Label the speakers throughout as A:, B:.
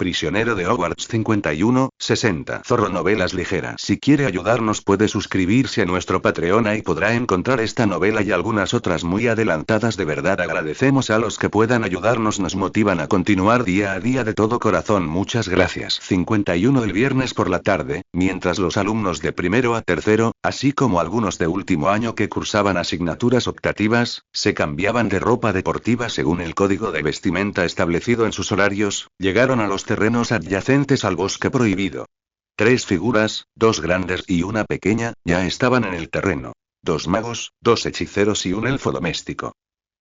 A: Prisionero de Hogwarts 51-60. Zorro Novelas Ligeras. Si quiere ayudarnos puede suscribirse a nuestro Patreon y podrá encontrar esta novela y algunas otras muy adelantadas. De verdad agradecemos a los que puedan ayudarnos, nos motivan a continuar día a día de todo corazón. Muchas gracias. 51. El viernes por la tarde, mientras los alumnos de primero a tercero, así como algunos de último año que cursaban asignaturas optativas, se cambiaban de ropa deportiva según el código de vestimenta establecido en sus horarios, llegaron a los terrenos adyacentes al bosque prohibido. 3 figuras, 2 grandes y una pequeña, ya estaban en el terreno. 2 magos, 2 hechiceros y un elfo doméstico.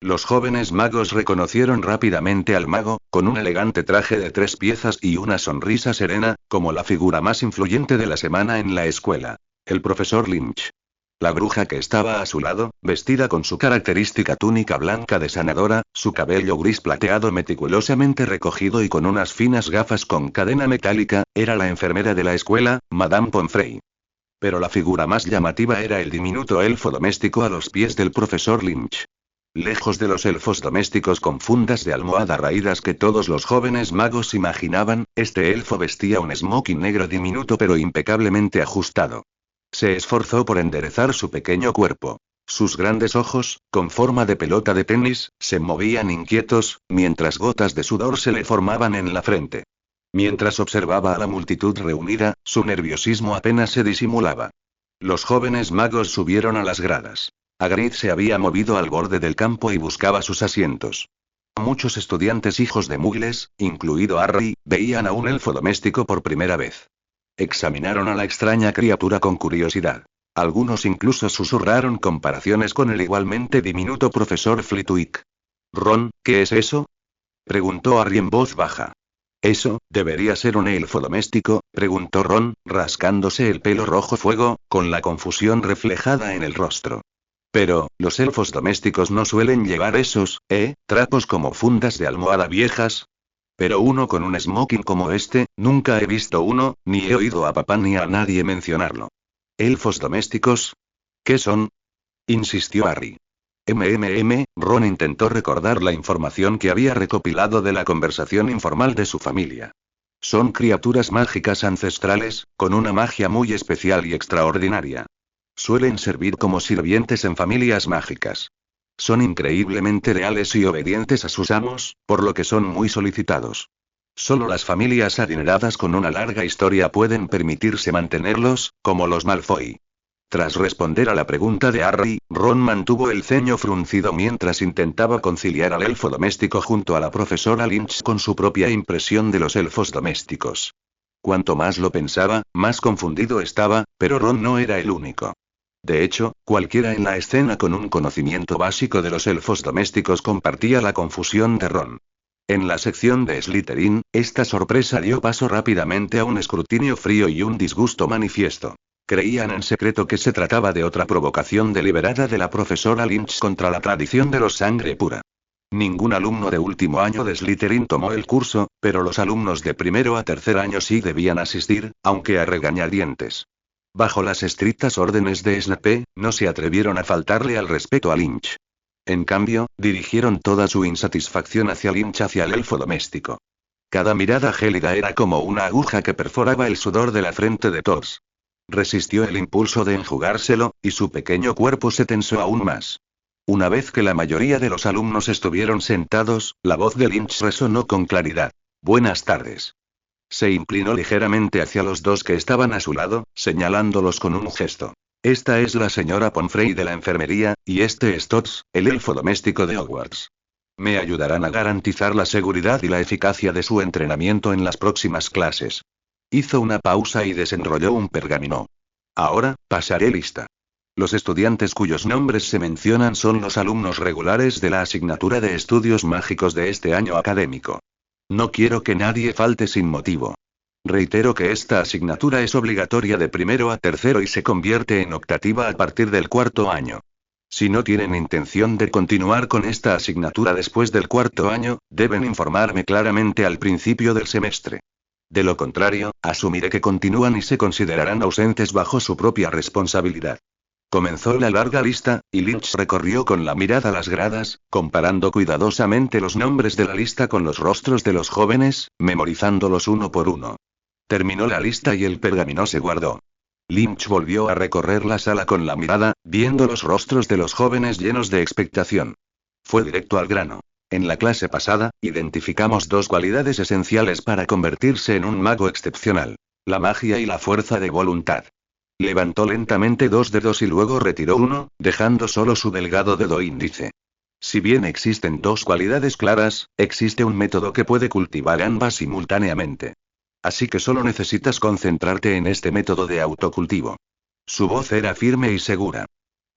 A: Los jóvenes magos reconocieron rápidamente al mago, con un elegante traje de 3 piezas y una sonrisa serena, como la figura más influyente de la semana en la escuela. El profesor Lynch. La bruja que estaba a su lado, vestida con su característica túnica blanca de sanadora, su cabello gris plateado meticulosamente recogido y con unas finas gafas con cadena metálica, era la enfermera de la escuela, Madame Pomfrey. Pero la figura más llamativa era el diminuto elfo doméstico a los pies del profesor Lynch. Lejos de los elfos domésticos con fundas de almohada raídas que todos los jóvenes magos imaginaban, este elfo vestía un smoking negro diminuto pero impecablemente ajustado. Se esforzó por enderezar su pequeño cuerpo. Sus grandes ojos, con forma de pelota de tenis, se movían inquietos, mientras gotas de sudor se le formaban en la frente. Mientras observaba a la multitud reunida, su nerviosismo apenas se disimulaba. Los jóvenes magos subieron a las gradas. Hagrid se había movido al borde del campo y buscaba sus asientos. Muchos estudiantes hijos de muggles, incluido Harry, veían a un elfo doméstico por primera vez. Examinaron a la extraña criatura con curiosidad. Algunos incluso susurraron comparaciones con el igualmente diminuto profesor Flitwick. «Ron, ¿qué es eso?», preguntó Harry en voz baja. «¿Eso, debería ser un elfo doméstico?», preguntó Ron, rascándose el pelo rojo fuego, con la confusión reflejada en el rostro. «Pero, los elfos domésticos no suelen llevar esos, trapos como fundas de almohada viejas». «Pero uno con un smoking como este, nunca he visto uno, ni he oído a papá ni a nadie mencionarlo». «¿Elfos domésticos? ¿Qué son?», insistió Harry. Ron intentó recordar la información que había recopilado de la conversación informal de su familia. «Son criaturas mágicas ancestrales, con una magia muy especial y extraordinaria. Suelen servir como sirvientes en familias mágicas. Son increíblemente leales y obedientes a sus amos, por lo que son muy solicitados. Solo las familias adineradas con una larga historia pueden permitirse mantenerlos, como los Malfoy». Tras responder a la pregunta de Harry, Ron mantuvo el ceño fruncido mientras intentaba conciliar al elfo doméstico junto a la profesora Lynch con su propia impresión de los elfos domésticos. Cuanto más lo pensaba, más confundido estaba, pero Ron no era el único. De hecho, cualquiera en la escena con un conocimiento básico de los elfos domésticos compartía la confusión de Ron. En la sección de Slytherin, esta sorpresa dio paso rápidamente a un escrutinio frío y un disgusto manifiesto. Creían en secreto que se trataba de otra provocación deliberada de la profesora Lynch contra la tradición de los sangre pura. Ningún alumno de último año de Slytherin tomó el curso, pero los alumnos de primero a tercer año sí debían asistir, aunque a regañadientes. Bajo las estrictas órdenes de Snape, no se atrevieron a faltarle al respeto a Lynch. En cambio, dirigieron toda su insatisfacción hacia Lynch, hacia el elfo doméstico. Cada mirada gélida era como una aguja que perforaba el sudor de la frente de Tos. Resistió el impulso de enjugárselo, y su pequeño cuerpo se tensó aún más. Una vez que la mayoría de los alumnos estuvieron sentados, la voz de Lynch resonó con claridad. «Buenas tardes». Se inclinó ligeramente hacia los 2 que estaban a su lado, señalándolos con un gesto. «Esta es la señora Pomfrey de la enfermería, y este es Tots, el elfo doméstico de Hogwarts. Me ayudarán a garantizar la seguridad y la eficacia de su entrenamiento en las próximas clases». Hizo una pausa y desenrolló un pergamino. «Ahora, pasaré lista. Los estudiantes cuyos nombres se mencionan son los alumnos regulares de la asignatura de estudios mágicos de este año académico. No quiero que nadie falte sin motivo. Reitero que esta asignatura es obligatoria de primero a tercero y se convierte en optativa a partir del 4º año. Si no tienen intención de continuar con esta asignatura después del 4º año, deben informarme claramente al principio del semestre. De lo contrario, asumiré que continúan y se considerarán ausentes bajo su propia responsabilidad». Comenzó la larga lista, y Lynch recorrió con la mirada las gradas, comparando cuidadosamente los nombres de la lista con los rostros de los jóvenes, memorizándolos uno por uno. Terminó la lista y el pergamino se guardó. Lynch volvió a recorrer la sala con la mirada, viendo los rostros de los jóvenes llenos de expectación. Fue directo al grano. En la clase pasada, identificamos dos cualidades esenciales para convertirse en un mago excepcional: la magia y la fuerza de voluntad. Levantó lentamente dos dedos y luego retiró uno, dejando solo su delgado dedo índice. Si bien existen dos cualidades claras, existe un método que puede cultivar ambas simultáneamente. Así que solo necesitas concentrarte en este método de autocultivo. Su voz era firme y segura.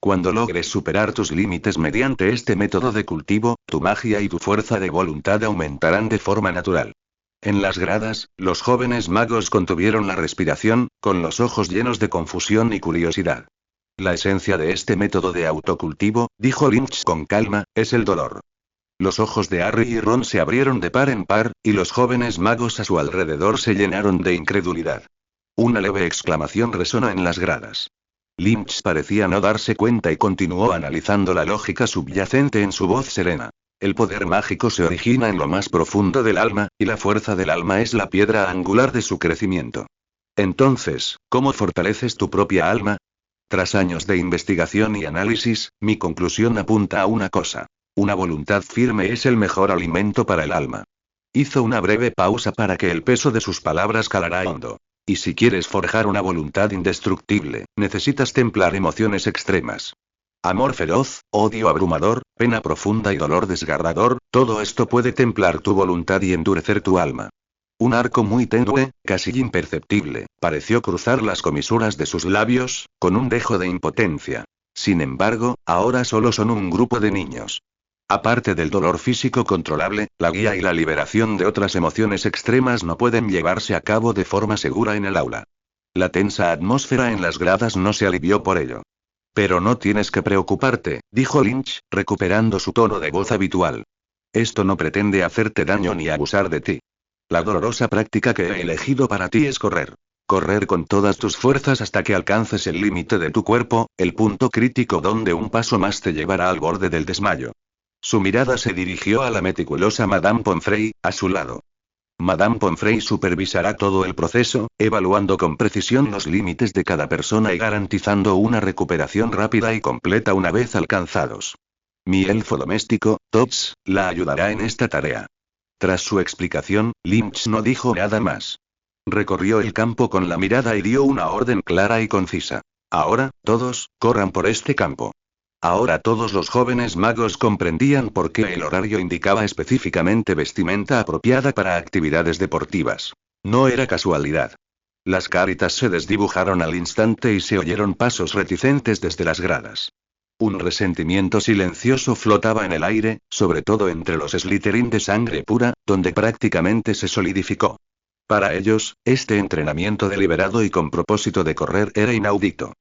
A: Cuando logres superar tus límites mediante este método de cultivo, tu magia y tu fuerza de voluntad aumentarán de forma natural. En las gradas, los jóvenes magos contuvieron la respiración, con los ojos llenos de confusión y curiosidad. La esencia de este método de autocultivo, dijo Lynch con calma, es el dolor. Los ojos de Harry y Ron se abrieron de par en par, y los jóvenes magos a su alrededor se llenaron de incredulidad. Una leve exclamación resonó en las gradas. Lynch parecía no darse cuenta y continuó analizando la lógica subyacente en su voz serena. El poder mágico se origina en lo más profundo del alma, y la fuerza del alma es la piedra angular de su crecimiento. Entonces, ¿cómo fortaleces tu propia alma? Tras años de investigación y análisis, mi conclusión apunta a una cosa: una voluntad firme es el mejor alimento para el alma. Hizo una breve pausa para que el peso de sus palabras calara hondo. Y si quieres forjar una voluntad indestructible, necesitas templar emociones extremas. Amor feroz, odio abrumador, pena profunda y dolor desgarrador, todo esto puede templar tu voluntad y endurecer tu alma. Un arco muy tenue, casi imperceptible, pareció cruzar las comisuras de sus labios, con un dejo de impotencia. Sin embargo, ahora solo son un grupo de niños. Aparte del dolor físico controlable, la guía y la liberación de otras emociones extremas no pueden llevarse a cabo de forma segura en el aula. La tensa atmósfera en las gradas no se alivió por ello. Pero no tienes que preocuparte, dijo Lynch, recuperando su tono de voz habitual. Esto no pretende hacerte daño ni abusar de ti. La dolorosa práctica que he elegido para ti es correr. Correr con todas tus fuerzas hasta que alcances el límite de tu cuerpo, el punto crítico donde un paso más te llevará al borde del desmayo. Su mirada se dirigió a la meticulosa Madame Pomfrey, a su lado. Madame Pomfrey supervisará todo el proceso, evaluando con precisión los límites de cada persona y garantizando una recuperación rápida y completa una vez alcanzados. Mi elfo doméstico, Tots, la ayudará en esta tarea. Tras su explicación, Lynch no dijo nada más. Recorrió el campo con la mirada y dio una orden clara y concisa. Ahora, todos, corran por este campo. Ahora todos los jóvenes magos comprendían por qué el horario indicaba específicamente vestimenta apropiada para actividades deportivas. No era casualidad. Las caritas se desdibujaron al instante y se oyeron pasos reticentes desde las gradas. Un resentimiento silencioso flotaba en el aire, sobre todo entre los Slytherin de sangre pura, donde prácticamente se solidificó. Para ellos, este entrenamiento deliberado y con propósito de correr era inaudito.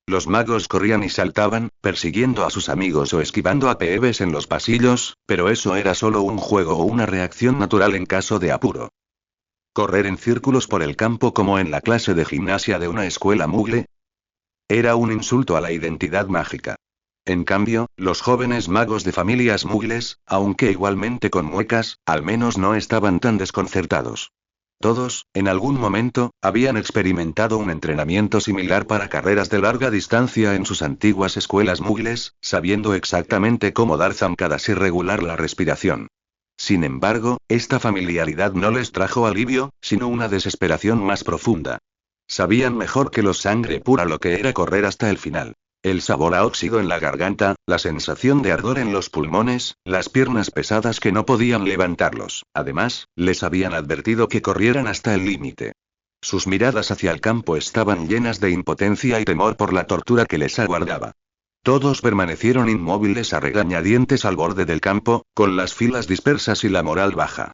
A: Los magos corrían y saltaban, persiguiendo a sus amigos o esquivando a peebes en los pasillos, pero eso era solo un juego o una reacción natural en caso de apuro. Correr en círculos por el campo como en la clase de gimnasia de una escuela mugle era un insulto a la identidad mágica. En cambio, los jóvenes magos de familias mugles, aunque igualmente con muecas, al menos no estaban tan desconcertados. Todos, en algún momento, habían experimentado un entrenamiento similar para carreras de larga distancia en sus antiguas escuelas mugles, sabiendo exactamente cómo dar zancadas y regular la respiración. Sin embargo, esta familiaridad no les trajo alivio, sino una desesperación más profunda. Sabían mejor que los sangre pura lo que era correr hasta el final. El sabor a óxido en la garganta, la sensación de ardor en los pulmones, las piernas pesadas que no podían levantarlos. Además, les habían advertido que corrieran hasta el límite. Sus miradas hacia el campo estaban llenas de impotencia y temor por la tortura que les aguardaba. Todos permanecieron inmóviles a regañadientes al borde del campo, con las filas dispersas y la moral baja.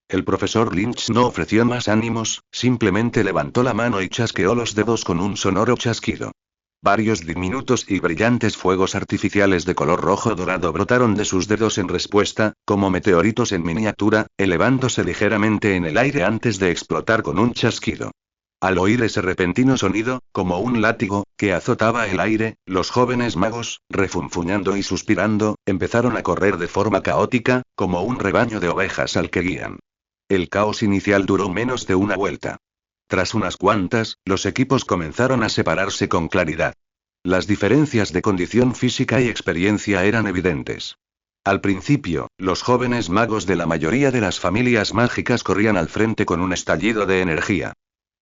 A: El profesor Lynch no ofreció más ánimos, simplemente levantó la mano y chasqueó los dedos con un sonoro chasquido. Varios diminutos y brillantes fuegos artificiales de color rojo dorado brotaron de sus dedos en respuesta, como meteoritos en miniatura, elevándose ligeramente en el aire antes de explotar con un chasquido. Al oír ese repentino sonido, como un látigo, que azotaba el aire, los jóvenes magos, refunfuñando y suspirando, empezaron a correr de forma caótica, como un rebaño de ovejas al que guían. El caos inicial duró menos de una vuelta. Tras unas cuantas, los equipos comenzaron a separarse con claridad. Las diferencias de condición física y experiencia eran evidentes. Al principio, los jóvenes magos de la mayoría de las familias mágicas corrían al frente con un estallido de energía.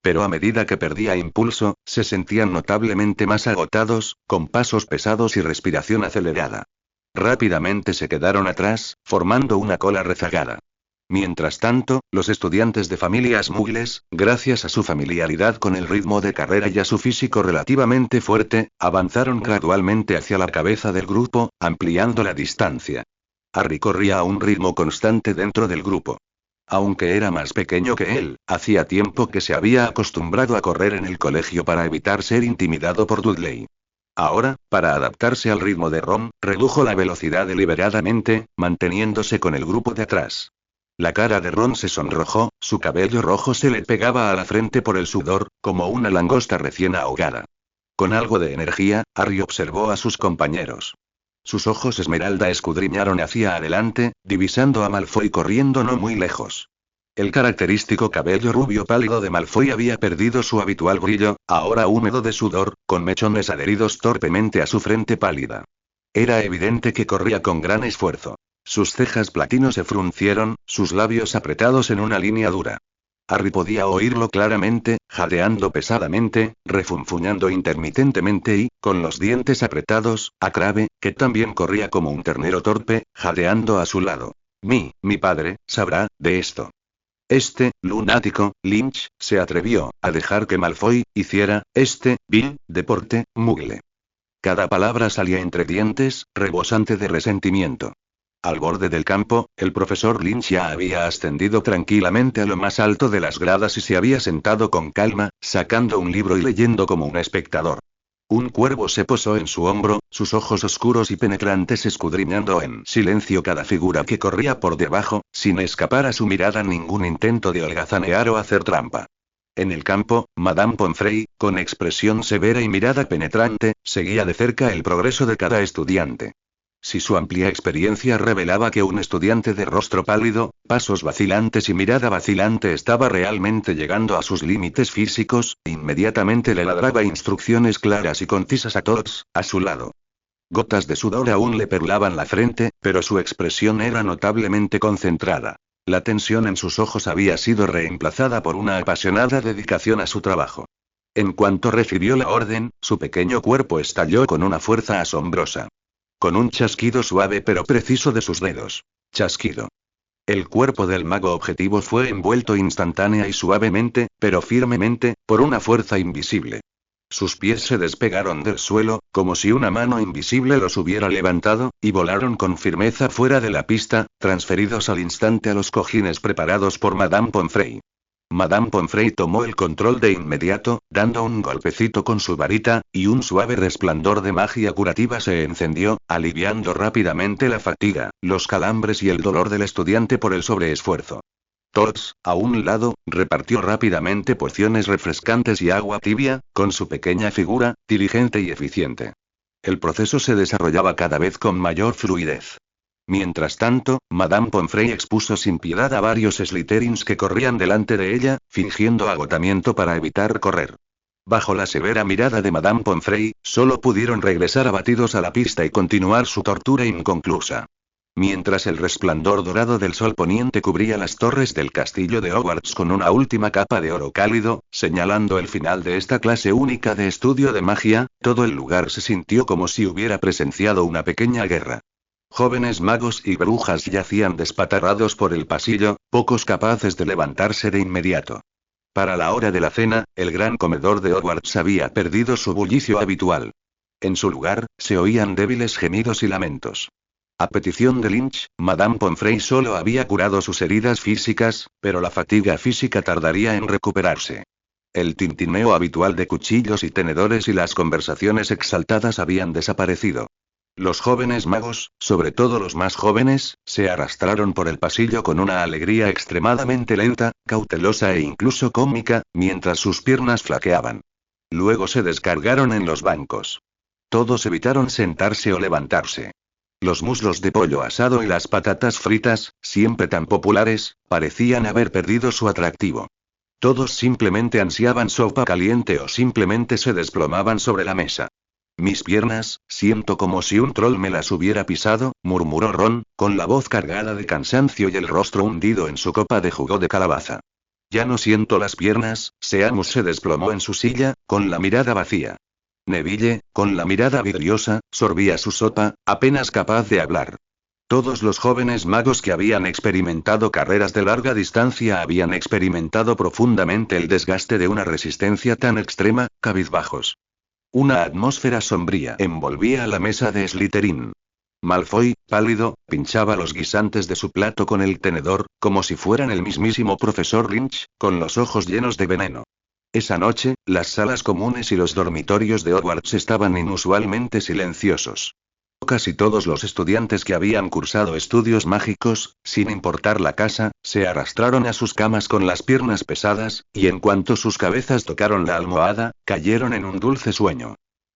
A: Pero a medida que perdía impulso, se sentían notablemente más agotados, con pasos pesados y respiración acelerada. Rápidamente se quedaron atrás, formando una cola rezagada. Mientras tanto, los estudiantes de familias muggles, gracias a su familiaridad con el ritmo de carrera y a su físico relativamente fuerte, avanzaron gradualmente hacia la cabeza del grupo, ampliando la distancia. Harry corría a un ritmo constante dentro del grupo. Aunque era más pequeño que él, hacía tiempo que se había acostumbrado a correr en el colegio para evitar ser intimidado por Dudley. Ahora, para adaptarse al ritmo de Ron, redujo la velocidad deliberadamente, manteniéndose con el grupo de atrás. La cara de Ron se sonrojó, su cabello rojo se le pegaba a la frente por el sudor, como una langosta recién ahogada. Con algo de energía, Harry observó a sus compañeros. Sus ojos esmeralda escudriñaron hacia adelante, divisando a Malfoy corriendo no muy lejos. El característico cabello rubio pálido de Malfoy había perdido su habitual brillo, ahora húmedo de sudor, con mechones adheridos torpemente a su frente pálida. Era evidente que corría con gran esfuerzo. Sus cejas platino se fruncieron, sus labios apretados en una línea dura. Harry podía oírlo claramente, jadeando pesadamente, refunfuñando intermitentemente y, con los dientes apretados, a Crabbe, que también corría como un ternero torpe, jadeando a su lado. Mi padre, sabrá de esto. Este lunático, Lynch, se atrevió a dejar que Malfoy hiciera este vil deporte muggle. Cada palabra salía entre dientes, rebosante de resentimiento. Al borde del campo, el profesor Lynch ya había ascendido tranquilamente a lo más alto de las gradas y se había sentado con calma, sacando un libro y leyendo como un espectador. Un cuervo se posó en su hombro, sus ojos oscuros y penetrantes escudriñando en silencio cada figura que corría por debajo, sin escapar a su mirada ningún intento de holgazanear o hacer trampa. En el campo, Madame Pomfrey, con expresión severa y mirada penetrante, seguía de cerca el progreso de cada estudiante. Si su amplia experiencia revelaba que un estudiante de rostro pálido, pasos vacilantes y mirada vacilante estaba realmente llegando a sus límites físicos, inmediatamente le ladraba instrucciones claras y concisas a todos, a su lado. Gotas de sudor aún le perlaban la frente, pero su expresión era notablemente concentrada. La tensión en sus ojos había sido reemplazada por una apasionada dedicación a su trabajo. En cuanto recibió la orden, su pequeño cuerpo estalló con una fuerza asombrosa. Con un chasquido suave pero preciso de sus dedos. Chasquido. El cuerpo del mago objetivo fue envuelto instantánea y suavemente, pero firmemente, por una fuerza invisible. Sus pies se despegaron del suelo, como si una mano invisible los hubiera levantado, y volaron con firmeza fuera de la pista, transferidos al instante a los cojines preparados por Madame Pomfrey. Madame Pomfrey tomó el control de inmediato, dando un golpecito con su varita, y un suave resplandor de magia curativa se encendió, aliviando rápidamente la fatiga, los calambres y el dolor del estudiante por el sobreesfuerzo. Tots, a un lado, repartió rápidamente pociones refrescantes y agua tibia, con su pequeña figura, diligente y eficiente. El proceso se desarrollaba cada vez con mayor fluidez. Mientras tanto, Madame Pomfrey expuso sin piedad a varios Slytherins que corrían delante de ella, fingiendo agotamiento para evitar correr. Bajo la severa mirada de Madame Pomfrey, solo pudieron regresar abatidos a la pista y continuar su tortura inconclusa. Mientras el resplandor dorado del sol poniente cubría las torres del castillo de Hogwarts con una última capa de oro cálido, señalando el final de esta clase única de estudio de magia, todo el lugar se sintió como si hubiera presenciado una pequeña guerra. Jóvenes magos y brujas yacían despatarrados por el pasillo, pocos capaces de levantarse de inmediato. Para la hora de la cena, el gran comedor de Hogwarts había perdido su bullicio habitual. En su lugar, se oían débiles gemidos y lamentos. A petición de Lynch, Madame Pomfrey solo había curado sus heridas físicas, pero la fatiga física tardaría en recuperarse. El tintineo habitual de cuchillos y tenedores y las conversaciones exaltadas habían desaparecido. Los jóvenes magos, sobre todo los más jóvenes, se arrastraron por el pasillo con una alegría extremadamente lenta, cautelosa e incluso cómica, mientras sus piernas flaqueaban. Luego se descargaron en los bancos. Todos evitaron sentarse o levantarse. Los muslos de pollo asado y las patatas fritas, siempre tan populares, parecían haber perdido su atractivo. Todos simplemente ansiaban sopa caliente o simplemente se desplomaban sobre la mesa. Mis piernas, siento como si un troll me las hubiera pisado, murmuró Ron, con la voz cargada de cansancio y el rostro hundido en su copa de jugo de calabaza. Ya no siento las piernas, Seamus se desplomó en su silla, con la mirada vacía. Neville, con la mirada vidriosa, sorbía su sopa, apenas capaz de hablar. Todos los jóvenes magos que habían experimentado carreras de larga distancia habían experimentado profundamente el desgaste de una resistencia tan extrema, cabizbajos. Una atmósfera sombría envolvía a la mesa de Slytherin. Malfoy, pálido, pinchaba los guisantes de su plato con el tenedor, como si fueran el mismísimo profesor Lynch, con los ojos llenos de veneno. Esa noche, las salas comunes y los dormitorios de Hogwarts estaban inusualmente silenciosos. Casi todos los estudiantes que habían cursado estudios mágicos, sin importar la casa, se arrastraron a sus camas con las piernas pesadas, y en cuanto sus cabezas tocaron la almohada, cayeron en un dulce sueño.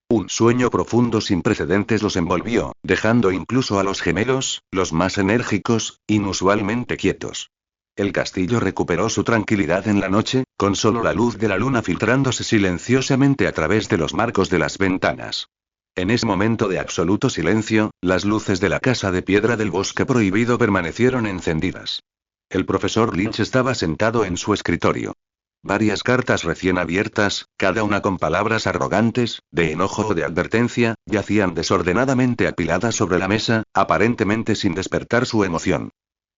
A: Un sueño profundo sin precedentes los envolvió, dejando incluso a los gemelos, los más enérgicos, inusualmente quietos. El castillo recuperó su tranquilidad en la noche, con solo la luz de la luna filtrándose silenciosamente a través de los marcos de las ventanas. En ese momento de absoluto silencio, las luces de la casa de piedra del bosque prohibido permanecieron encendidas. El profesor Lynch estaba sentado en su escritorio. Varias cartas recién abiertas, cada una con palabras arrogantes, de enojo o de advertencia, yacían desordenadamente apiladas sobre la mesa, aparentemente sin despertar su emoción.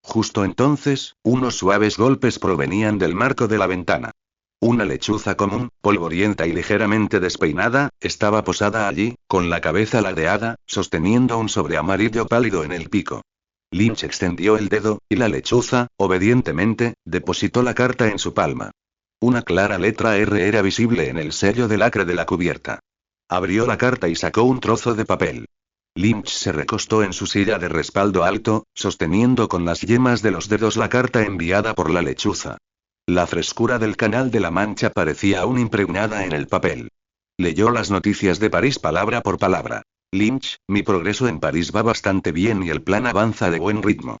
A: Justo entonces, unos suaves golpes provenían del marco de la ventana. Una lechuza común, polvorienta y ligeramente despeinada, estaba posada allí, con la cabeza ladeada, sosteniendo un sobre amarillo pálido en el pico. Lynch extendió el dedo, y la lechuza, obedientemente, depositó la carta en su palma. Una clara letra R era visible en el sello de lacre de la cubierta. Abrió la carta y sacó un trozo de papel. Lynch se recostó en su silla de respaldo alto, sosteniendo con las yemas de los dedos la carta enviada por la lechuza. La frescura del Canal de la Mancha parecía aún impregnada en el papel. Leyó las noticias de París palabra por palabra. Lynch, mi progreso en París va bastante bien y el plan avanza de buen ritmo.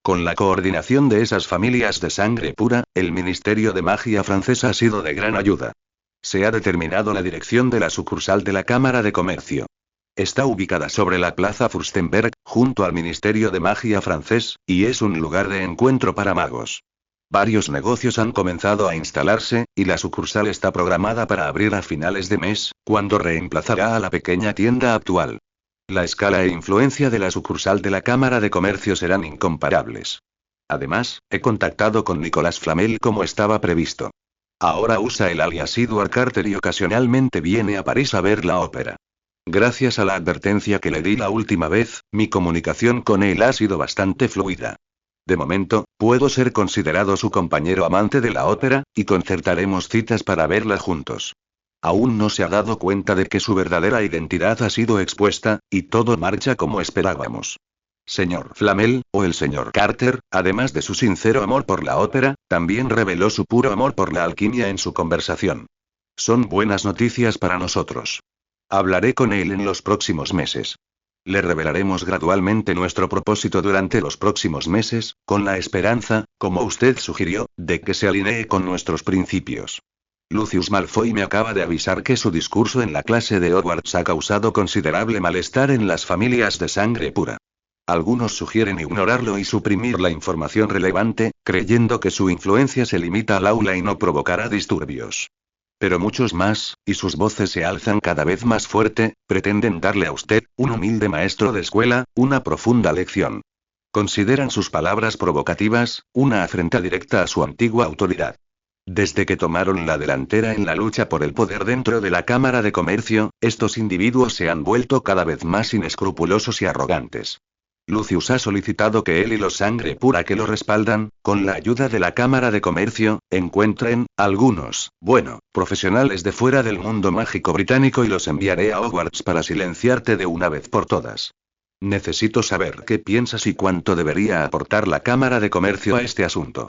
A: Con la coordinación de esas familias de sangre pura, el Ministerio de Magia francés ha sido de gran ayuda. Se ha determinado la dirección de la sucursal de la Cámara de Comercio. Está ubicada sobre la Plaza Fürstenberg, junto al Ministerio de Magia francés, y es un lugar de encuentro para magos. Varios negocios han comenzado a instalarse, y la sucursal está programada para abrir a finales de mes, cuando reemplazará a la pequeña tienda actual. La escala e influencia de la sucursal de la Cámara de Comercio serán incomparables. Además, he contactado con Nicolas Flamel como estaba previsto. Ahora usa el alias Edward Carter y ocasionalmente viene a París a ver la ópera. Gracias a la advertencia que le di la última vez, mi comunicación con él ha sido bastante fluida. De momento, puedo ser considerado su compañero amante de la ópera, y concertaremos citas para verla juntos. Aún no se ha dado cuenta de que su verdadera identidad ha sido expuesta, y todo marcha como esperábamos. Señor Flamel, o el señor Carter, además de su sincero amor por la ópera, también reveló su puro amor por la alquimia en su conversación. Son buenas noticias para nosotros. Hablaré con él en los próximos meses. Le revelaremos gradualmente nuestro propósito durante los próximos meses, con la esperanza, como usted sugirió, de que se alinee con nuestros principios. Lucius Malfoy me acaba de avisar que su discurso en la clase de Hogwarts ha causado considerable malestar en las familias de sangre pura. Algunos sugieren ignorarlo y suprimir la información relevante, creyendo que su influencia se limita al aula y no provocará disturbios. Pero muchos más, y sus voces se alzan cada vez más fuerte, pretenden darle a usted, un humilde maestro de escuela, una profunda lección. Consideran sus palabras provocativas, una afrenta directa a su antigua autoridad. Desde que tomaron la delantera en la lucha por el poder dentro de la Cámara de Comercio, estos individuos se han vuelto cada vez más inescrupulosos y arrogantes. Lucius ha solicitado que él y los sangre pura que lo respaldan, con la ayuda de la Cámara de Comercio, encuentren, profesionales de fuera del mundo mágico británico y los enviaré a Hogwarts para silenciarte de una vez por todas. Necesito saber qué piensas y cuánto debería aportar la Cámara de Comercio a este asunto.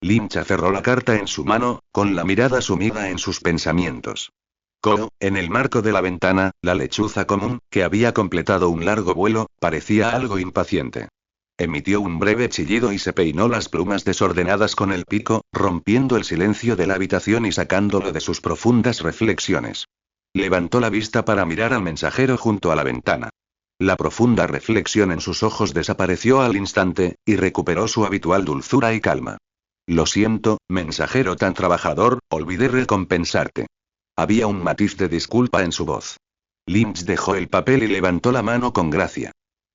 A: Lynch aferró la carta en su mano, con la mirada sumida en sus pensamientos. En el marco de la ventana, la lechuza común, que había completado un largo vuelo, parecía algo impaciente. Emitió un breve chillido y se peinó las plumas desordenadas con el pico, rompiendo el silencio de la habitación y sacándolo de sus profundas reflexiones. Levantó la vista para mirar al mensajero junto a la ventana. La profunda reflexión en sus ojos desapareció al instante, y recuperó su habitual dulzura y calma. Lo siento, mensajero tan trabajador, olvidé recompensarte. Había un matiz de disculpa en su voz. Lynch dejó el papel y levantó la mano con gracia.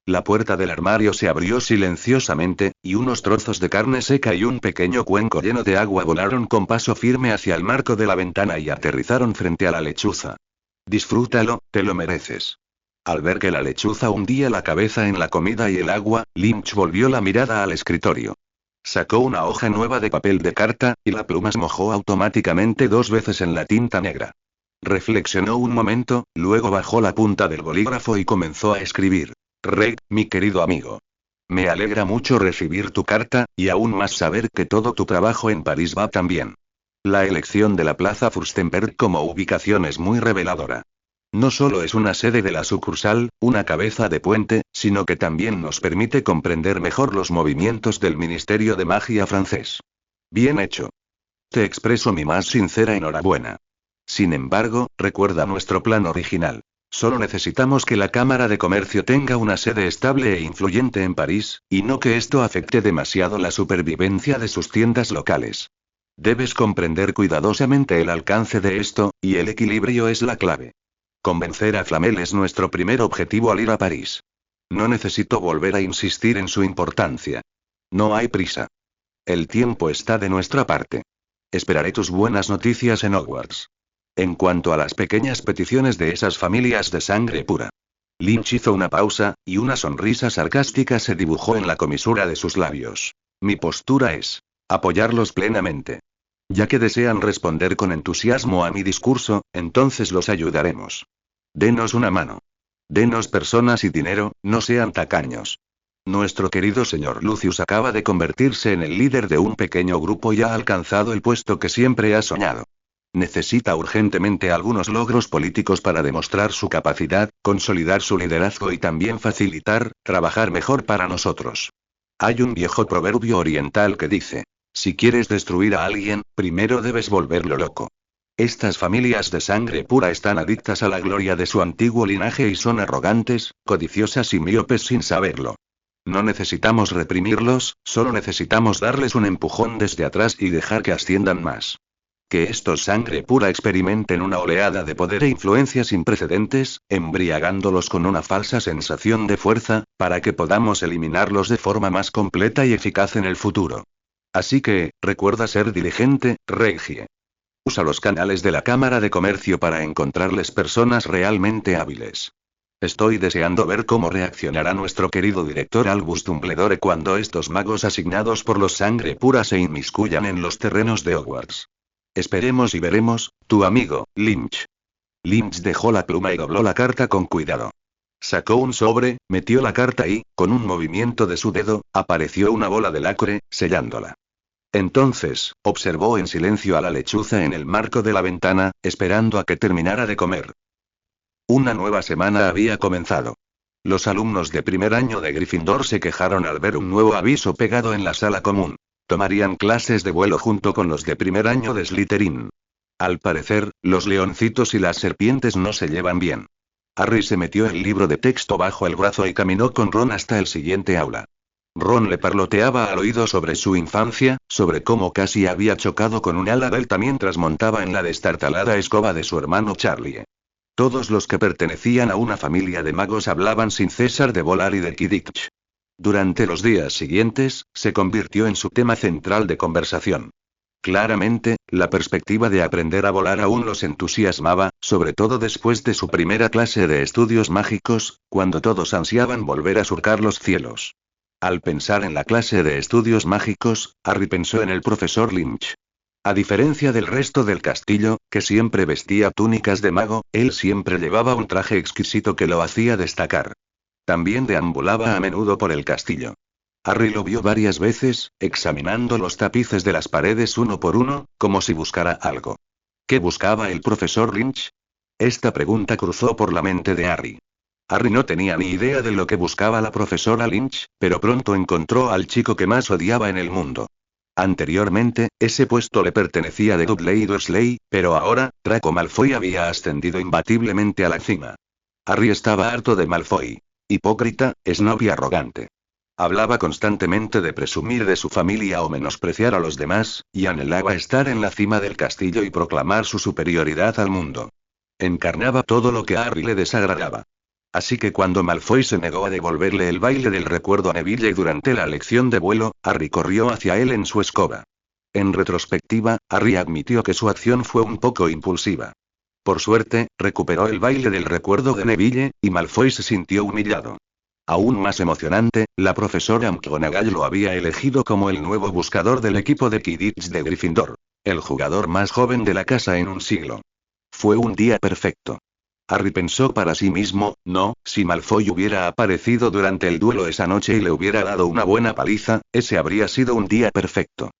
A: La puerta del armario se abrió silenciosamente, y unos trozos de carne seca y un pequeño cuenco lleno de agua volaron con paso firme hacia el marco de la ventana y aterrizaron frente a la lechuza. Disfrútalo, te lo mereces. Al ver que la lechuza hundía la cabeza en la comida y el agua, Lynch volvió la mirada al escritorio. Sacó una hoja nueva de papel de carta, y la pluma se mojó automáticamente 2 veces en la tinta negra. Reflexionó un momento, luego bajó la punta del bolígrafo y comenzó a escribir. Reg, mi querido amigo. Me alegra mucho recibir tu carta, y aún más saber que todo tu trabajo en París va tan bien. La elección de la Plaza Fürstenberg como ubicación es muy reveladora. No solo es una sede de la sucursal, una cabeza de puente, sino que también nos permite comprender mejor los movimientos del Ministerio de Magia francés. Bien hecho. Te expreso mi más sincera enhorabuena. Sin embargo, recuerda nuestro plan original. Solo necesitamos que la Cámara de Comercio tenga una sede estable e influyente en París, y no que esto afecte demasiado la supervivencia de sus tiendas locales. Debes comprender cuidadosamente el alcance de esto, y el equilibrio es la clave. Convencer a Flamel es nuestro primer objetivo al ir a París. No necesito volver a insistir en su importancia. No hay prisa. El tiempo está de nuestra parte. Esperaré tus buenas noticias en Hogwarts. En cuanto a las pequeñas peticiones de esas familias de sangre pura. Lynch hizo una pausa, y una sonrisa sarcástica se dibujó en la comisura de sus labios. Mi postura es apoyarlos plenamente. Ya que desean responder con entusiasmo a mi discurso, entonces los ayudaremos. Denos una mano. Denos personas y dinero, no sean tacaños. Nuestro querido señor Lucius acaba de convertirse en el líder de un pequeño grupo y ha alcanzado el puesto que siempre ha soñado. Necesita urgentemente algunos logros políticos para demostrar su capacidad, consolidar su liderazgo y también trabajar mejor para nosotros. Hay un viejo proverbio oriental que dice, si quieres destruir a alguien, primero debes volverlo loco. Estas familias de sangre pura están adictas a la gloria de su antiguo linaje y son arrogantes, codiciosas y míopes sin saberlo. No necesitamos reprimirlos, solo necesitamos darles un empujón desde atrás y dejar que asciendan más. Que estos sangre pura experimenten una oleada de poder e influencia sin precedentes, embriagándolos con una falsa sensación de fuerza, para que podamos eliminarlos de forma más completa y eficaz en el futuro. Así que, recuerda ser diligente, Regie. Usa los canales de la Cámara de Comercio para encontrarles personas realmente hábiles. Estoy deseando ver cómo reaccionará nuestro querido director Albus Dumbledore cuando estos magos asignados por los sangre pura se inmiscuyan en los terrenos de Hogwarts. Esperemos y veremos, tu amigo, Lynch. Lynch dejó la pluma y dobló la carta con cuidado. Sacó un sobre, metió la carta y, con un movimiento de su dedo, apareció una bola de lacre, sellándola. Entonces, observó en silencio a la lechuza en el marco de la ventana, esperando a que terminara de comer. Una nueva semana había comenzado. Los alumnos de primer año de Gryffindor se quejaron al ver un nuevo aviso pegado en la sala común. Tomarían clases de vuelo junto con los de primer año de Slytherin. Al parecer, los leoncitos y las serpientes no se llevan bien. Harry se metió el libro de texto bajo el brazo y caminó con Ron hasta el siguiente aula. Ron le parloteaba al oído sobre su infancia, sobre cómo casi había chocado con un ala delta mientras montaba en la destartalada escoba de su hermano Charlie. Todos los que pertenecían a una familia de magos hablaban sin cesar de volar y de Quidditch. Durante los días siguientes, se convirtió en su tema central de conversación. Claramente, la perspectiva de aprender a volar aún los entusiasmaba, sobre todo después de su primera clase de estudios mágicos, cuando todos ansiaban volver a surcar los cielos. Al pensar en la clase de estudios mágicos, Harry pensó en el profesor Lynch. A diferencia del resto del castillo, que siempre vestía túnicas de mago, él siempre llevaba un traje exquisito que lo hacía destacar. También deambulaba a menudo por el castillo. Harry lo vio varias veces, examinando los tapices de las paredes uno por uno, como si buscara algo. ¿Qué buscaba el profesor Lynch? Esta pregunta cruzó por la mente de Harry. Harry no tenía ni idea de lo que buscaba la profesora Lynch, pero pronto encontró al chico que más odiaba en el mundo. Anteriormente, ese puesto le pertenecía a Dudley Dursley, pero ahora, Draco Malfoy había ascendido imbatiblemente a la cima. Harry estaba harto de Malfoy. Hipócrita, snob y arrogante. Hablaba constantemente de presumir de su familia o menospreciar a los demás, y anhelaba estar en la cima del castillo y proclamar su superioridad al mundo. Encarnaba todo lo que a Harry le desagradaba. Así que cuando Malfoy se negó a devolverle el baile del recuerdo a Neville durante la lección de vuelo, Harry corrió hacia él en su escoba. En retrospectiva, Harry admitió que su acción fue un poco impulsiva. Por suerte, recuperó el baile del recuerdo de Neville, y Malfoy se sintió humillado. Aún más emocionante, la profesora McGonagall lo había elegido como el nuevo buscador del equipo de Quidditch de Gryffindor. El jugador más joven de la casa en un siglo. Fue un día perfecto. Harry pensó para sí mismo, no, si Malfoy hubiera aparecido durante el duelo esa noche y le hubiera dado una buena paliza, ese habría sido un día perfecto.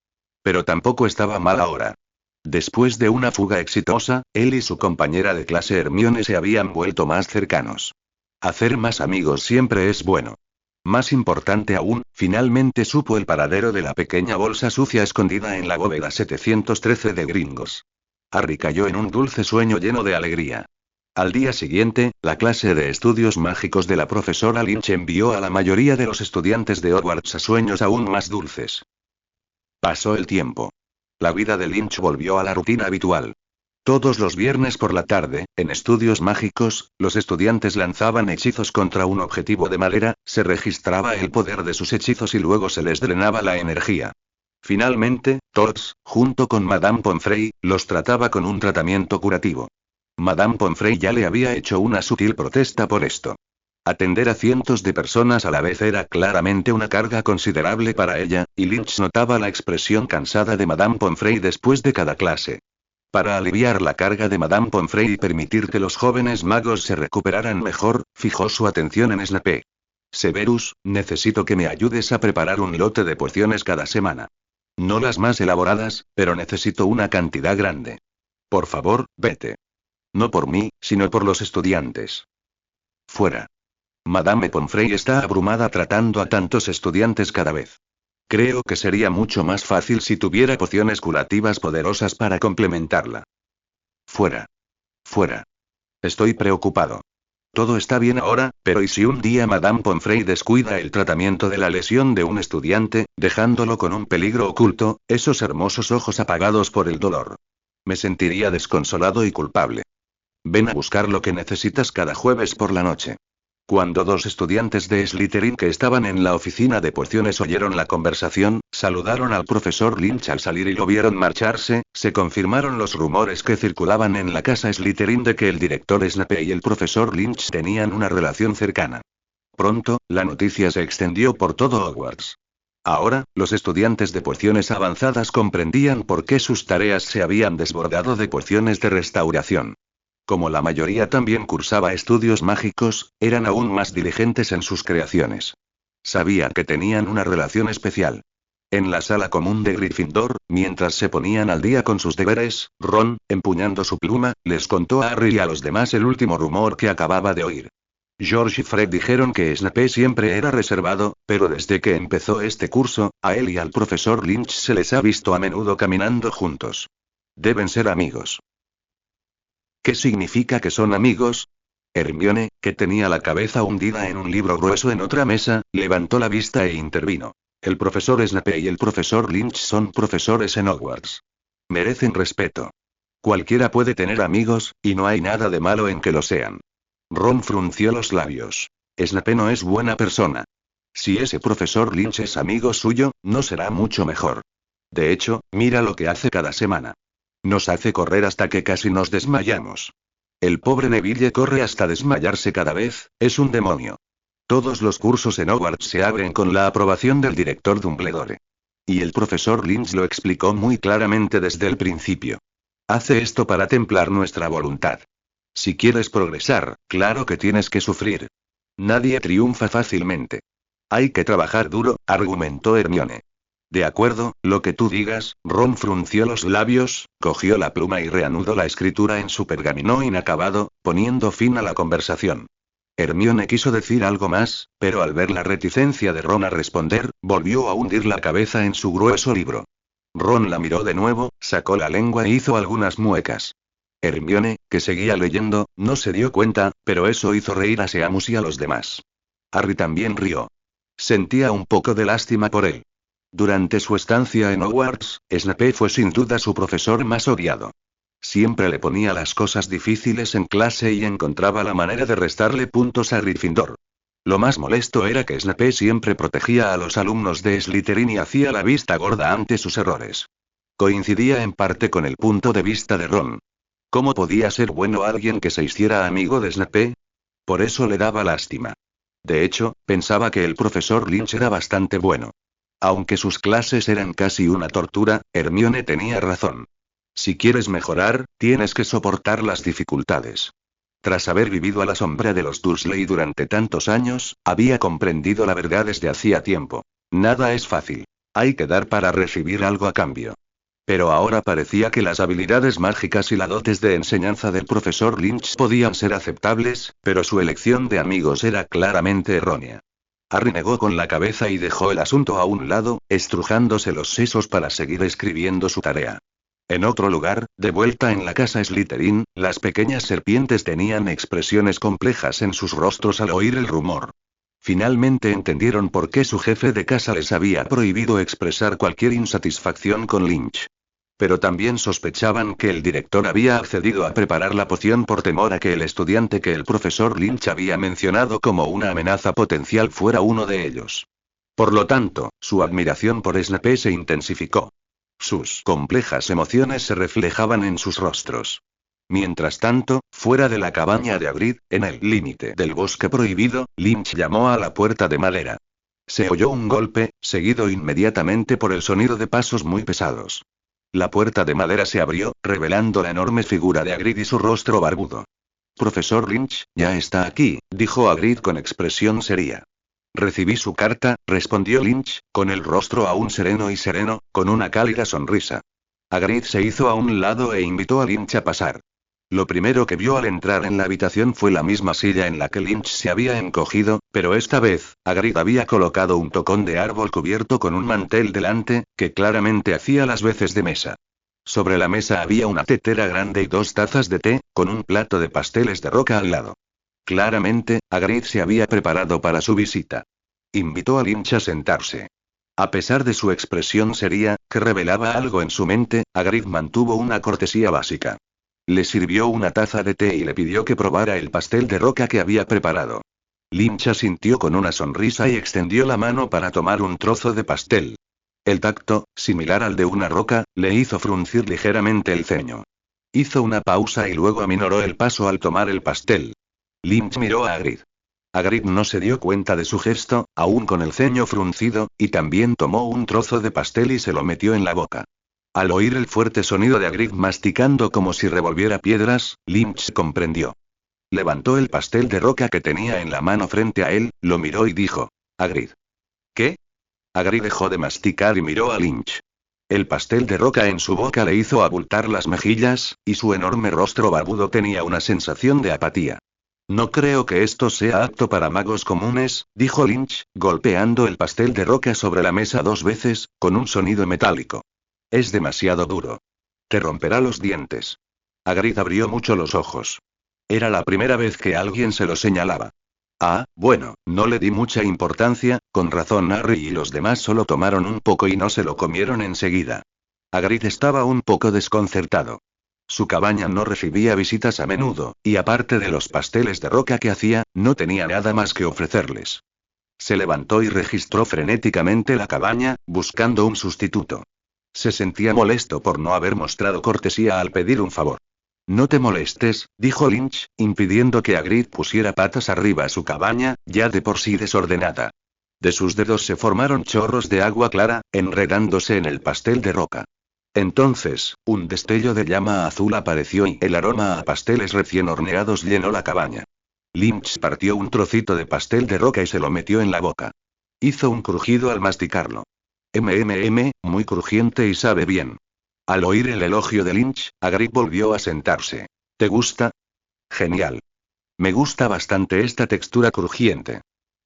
A: Pero tampoco estaba mal ahora. Después de una fuga exitosa, él y su compañera de clase Hermione se habían vuelto más cercanos. Hacer más amigos siempre es bueno. Más importante aún, finalmente supo el paradero de la pequeña bolsa sucia escondida en la bóveda 713 de Gringos. Harry cayó en un dulce sueño lleno de alegría. Al día siguiente, la clase de estudios mágicos de la profesora Lynch envió a la mayoría de los estudiantes de Hogwarts a sueños aún más dulces. Pasó el tiempo. La vida de Lynch volvió a la rutina habitual. Todos los viernes por la tarde, en estudios mágicos, los estudiantes lanzaban hechizos contra un objetivo de madera, se registraba el poder de sus hechizos y luego se les drenaba la energía. Finalmente, Todds, junto con Madame Pomfrey, los trataba con un tratamiento curativo. Madame Pomfrey ya le había hecho una sutil protesta por esto. Atender a cientos de personas a la vez era claramente una carga considerable para ella, y Lynch notaba la expresión cansada de Madame Pomfrey después de cada clase. Para aliviar la carga de Madame Pomfrey y permitir que los jóvenes magos se recuperaran mejor, fijó su atención en Snape. Severus, necesito que me ayudes a preparar un lote de pociones cada semana. No las más elaboradas, pero necesito una cantidad grande. Por favor, vete. No por mí, sino por los estudiantes. Fuera. Madame Pomfrey está abrumada tratando a tantos estudiantes cada vez. Creo que sería mucho más fácil si tuviera pociones curativas poderosas para complementarla. Fuera. Fuera. Estoy preocupado. Todo está bien ahora, pero ¿y si un día Madame Pomfrey descuida el tratamiento de la lesión de un estudiante, dejándolo con un peligro oculto, esos hermosos ojos apagados por el dolor? Me sentiría desconsolado y culpable. Ven a buscar lo que necesitas cada jueves por la noche. Cuando dos estudiantes de Slytherin que estaban en la oficina de pociones oyeron la conversación, saludaron al profesor Lynch al salir y lo vieron marcharse, se confirmaron los rumores que circulaban en la casa Slytherin de que el director Snape y el profesor Lynch tenían una relación cercana. Pronto, la noticia se extendió por todo Hogwarts. Ahora, los estudiantes de pociones avanzadas comprendían por qué sus tareas se habían desbordado de pociones de restauración. Como la mayoría también cursaba estudios mágicos, eran aún más diligentes en sus creaciones. Sabían que tenían una relación especial. En la sala común de Gryffindor, mientras se ponían al día con sus deberes, Ron, empuñando su pluma, les contó a Harry y a los demás el último rumor que acababa de oír. George y Fred dijeron que Snape siempre era reservado, pero desde que empezó este curso, a él y al profesor Lynch se les ha visto a menudo caminando juntos. Deben ser amigos. ¿Qué significa que son amigos? Hermione, que tenía la cabeza hundida en un libro grueso en otra mesa, levantó la vista e intervino. El profesor Snape y el profesor Lynch son profesores en Hogwarts. Merecen respeto. Cualquiera puede tener amigos, y no hay nada de malo en que lo sean. Ron frunció los labios. Snape no es buena persona. Si ese profesor Lynch es amigo suyo, no será mucho mejor. De hecho, mira lo que hace cada semana. Nos hace correr hasta que casi nos desmayamos. El pobre Neville corre hasta desmayarse cada vez, es un demonio. Todos los cursos en Hogwarts se abren con la aprobación del director Dumbledore. Y el profesor Lynch lo explicó muy claramente desde el principio. Hace esto para templar nuestra voluntad. Si quieres progresar, claro que tienes que sufrir. Nadie triunfa fácilmente. Hay que trabajar duro, argumentó Hermione. De acuerdo, lo que tú digas. Ron frunció los labios, cogió la pluma y reanudó la escritura en su pergamino inacabado, poniendo fin a la conversación. Hermione quiso decir algo más, pero al ver la reticencia de Ron a responder, volvió a hundir la cabeza en su grueso libro. Ron la miró de nuevo, sacó la lengua e hizo algunas muecas. Hermione, que seguía leyendo, no se dio cuenta, pero eso hizo reír a Seamus y a los demás. Harry también rió. Sentía un poco de lástima por él. Durante su estancia en Hogwarts, Snape fue sin duda su profesor más odiado. Siempre le ponía las cosas difíciles en clase y encontraba la manera de restarle puntos a Gryffindor. Lo más molesto era que Snape siempre protegía a los alumnos de Slytherin y hacía la vista gorda ante sus errores. Coincidía en parte con el punto de vista de Ron. ¿Cómo podía ser bueno alguien que se hiciera amigo de Snape? Por eso le daba lástima. De hecho, pensaba que el profesor Lynch era bastante bueno. Aunque sus clases eran casi una tortura, Hermione tenía razón. Si quieres mejorar, tienes que soportar las dificultades. Tras haber vivido a la sombra de los Dursley durante tantos años, había comprendido la verdad desde hacía tiempo. Nada es fácil. Hay que dar para recibir algo a cambio. Pero ahora parecía que las habilidades mágicas y las dotes de enseñanza del profesor Lynch podían ser aceptables, pero su elección de amigos era claramente errónea. Harry negó con la cabeza y dejó el asunto a un lado, estrujándose los sesos para seguir escribiendo su tarea. En otro lugar, de vuelta en la casa Slytherin, las pequeñas serpientes tenían expresiones complejas en sus rostros al oír el rumor. Finalmente entendieron por qué su jefe de casa les había prohibido expresar cualquier insatisfacción con Lynch. Pero también sospechaban que el director había accedido a preparar la poción por temor a que el estudiante que el profesor Lynch había mencionado como una amenaza potencial fuera uno de ellos. Por lo tanto, su admiración por Snape se intensificó. Sus complejas emociones se reflejaban en sus rostros. Mientras tanto, fuera de la cabaña de Hagrid, en el límite del bosque prohibido, Lynch llamó a la puerta de madera. Se oyó un golpe, seguido inmediatamente por el sonido de pasos muy pesados. La puerta de madera se abrió, revelando la enorme figura de Hagrid y su rostro barbudo. Profesor Lynch, ya está aquí, dijo Hagrid con expresión seria. Recibí su carta, respondió Lynch, con el rostro aún sereno, con una cálida sonrisa. Hagrid se hizo a un lado e invitó a Lynch a pasar. Lo primero que vio al entrar en la habitación fue la misma silla en la que Lynch se había encogido, pero esta vez, Hagrid había colocado un tocón de árbol cubierto con un mantel delante, que claramente hacía las veces de mesa. Sobre la mesa había una tetera grande y 2 tazas de té, con un plato de pasteles de roca al lado. Claramente, Hagrid se había preparado para su visita. Invitó a Lynch a sentarse. A pesar de su expresión seria, que revelaba algo en su mente, Hagrid mantuvo una cortesía básica. Le sirvió una taza de té y le pidió que probara el pastel de roca que había preparado. Lynch asintió con una sonrisa y extendió la mano para tomar un trozo de pastel. El tacto, similar al de una roca, le hizo fruncir ligeramente el ceño. Hizo una pausa y luego aminoró el paso al tomar el pastel. Lynch miró a Hagrid. Hagrid no se dio cuenta de su gesto, aún con el ceño fruncido, y también tomó un trozo de pastel y se lo metió en la boca. Al oír el fuerte sonido de Hagrid masticando como si revolviera piedras, Lynch comprendió. Levantó el pastel de roca que tenía en la mano frente a él, lo miró y dijo: Hagrid. ¿Qué? Hagrid dejó de masticar y miró a Lynch. El pastel de roca en su boca le hizo abultar las mejillas, y su enorme rostro barbudo tenía una sensación de apatía. No creo que esto sea apto para magos comunes, dijo Lynch, golpeando el pastel de roca sobre la mesa 2 veces, con un sonido metálico. Es demasiado duro. Te romperá los dientes. Hagrid abrió mucho los ojos. Era la primera vez que alguien se lo señalaba. Ah, bueno, no le di mucha importancia, con razón Harry y los demás solo tomaron un poco y no se lo comieron enseguida. Hagrid estaba un poco desconcertado. Su cabaña no recibía visitas a menudo, y aparte de los pasteles de roca que hacía, no tenía nada más que ofrecerles. Se levantó y registró frenéticamente la cabaña, buscando un sustituto. Se sentía molesto por no haber mostrado cortesía al pedir un favor. No te molestes, dijo Lynch, impidiendo que Hagrid pusiera patas arriba su cabaña, ya de por sí desordenada. De sus dedos se formaron chorros de agua clara, enredándose en el pastel de roca. Entonces, un destello de llama azul apareció y el aroma a pasteles recién horneados llenó la cabaña. Lynch partió un trocito de pastel de roca y se lo metió en la boca. Hizo un crujido al masticarlo. Muy crujiente y sabe bien. Al oír el elogio de Lynch, Hagrid volvió a sentarse. ¿Te gusta? Genial. Me gusta bastante esta textura crujiente.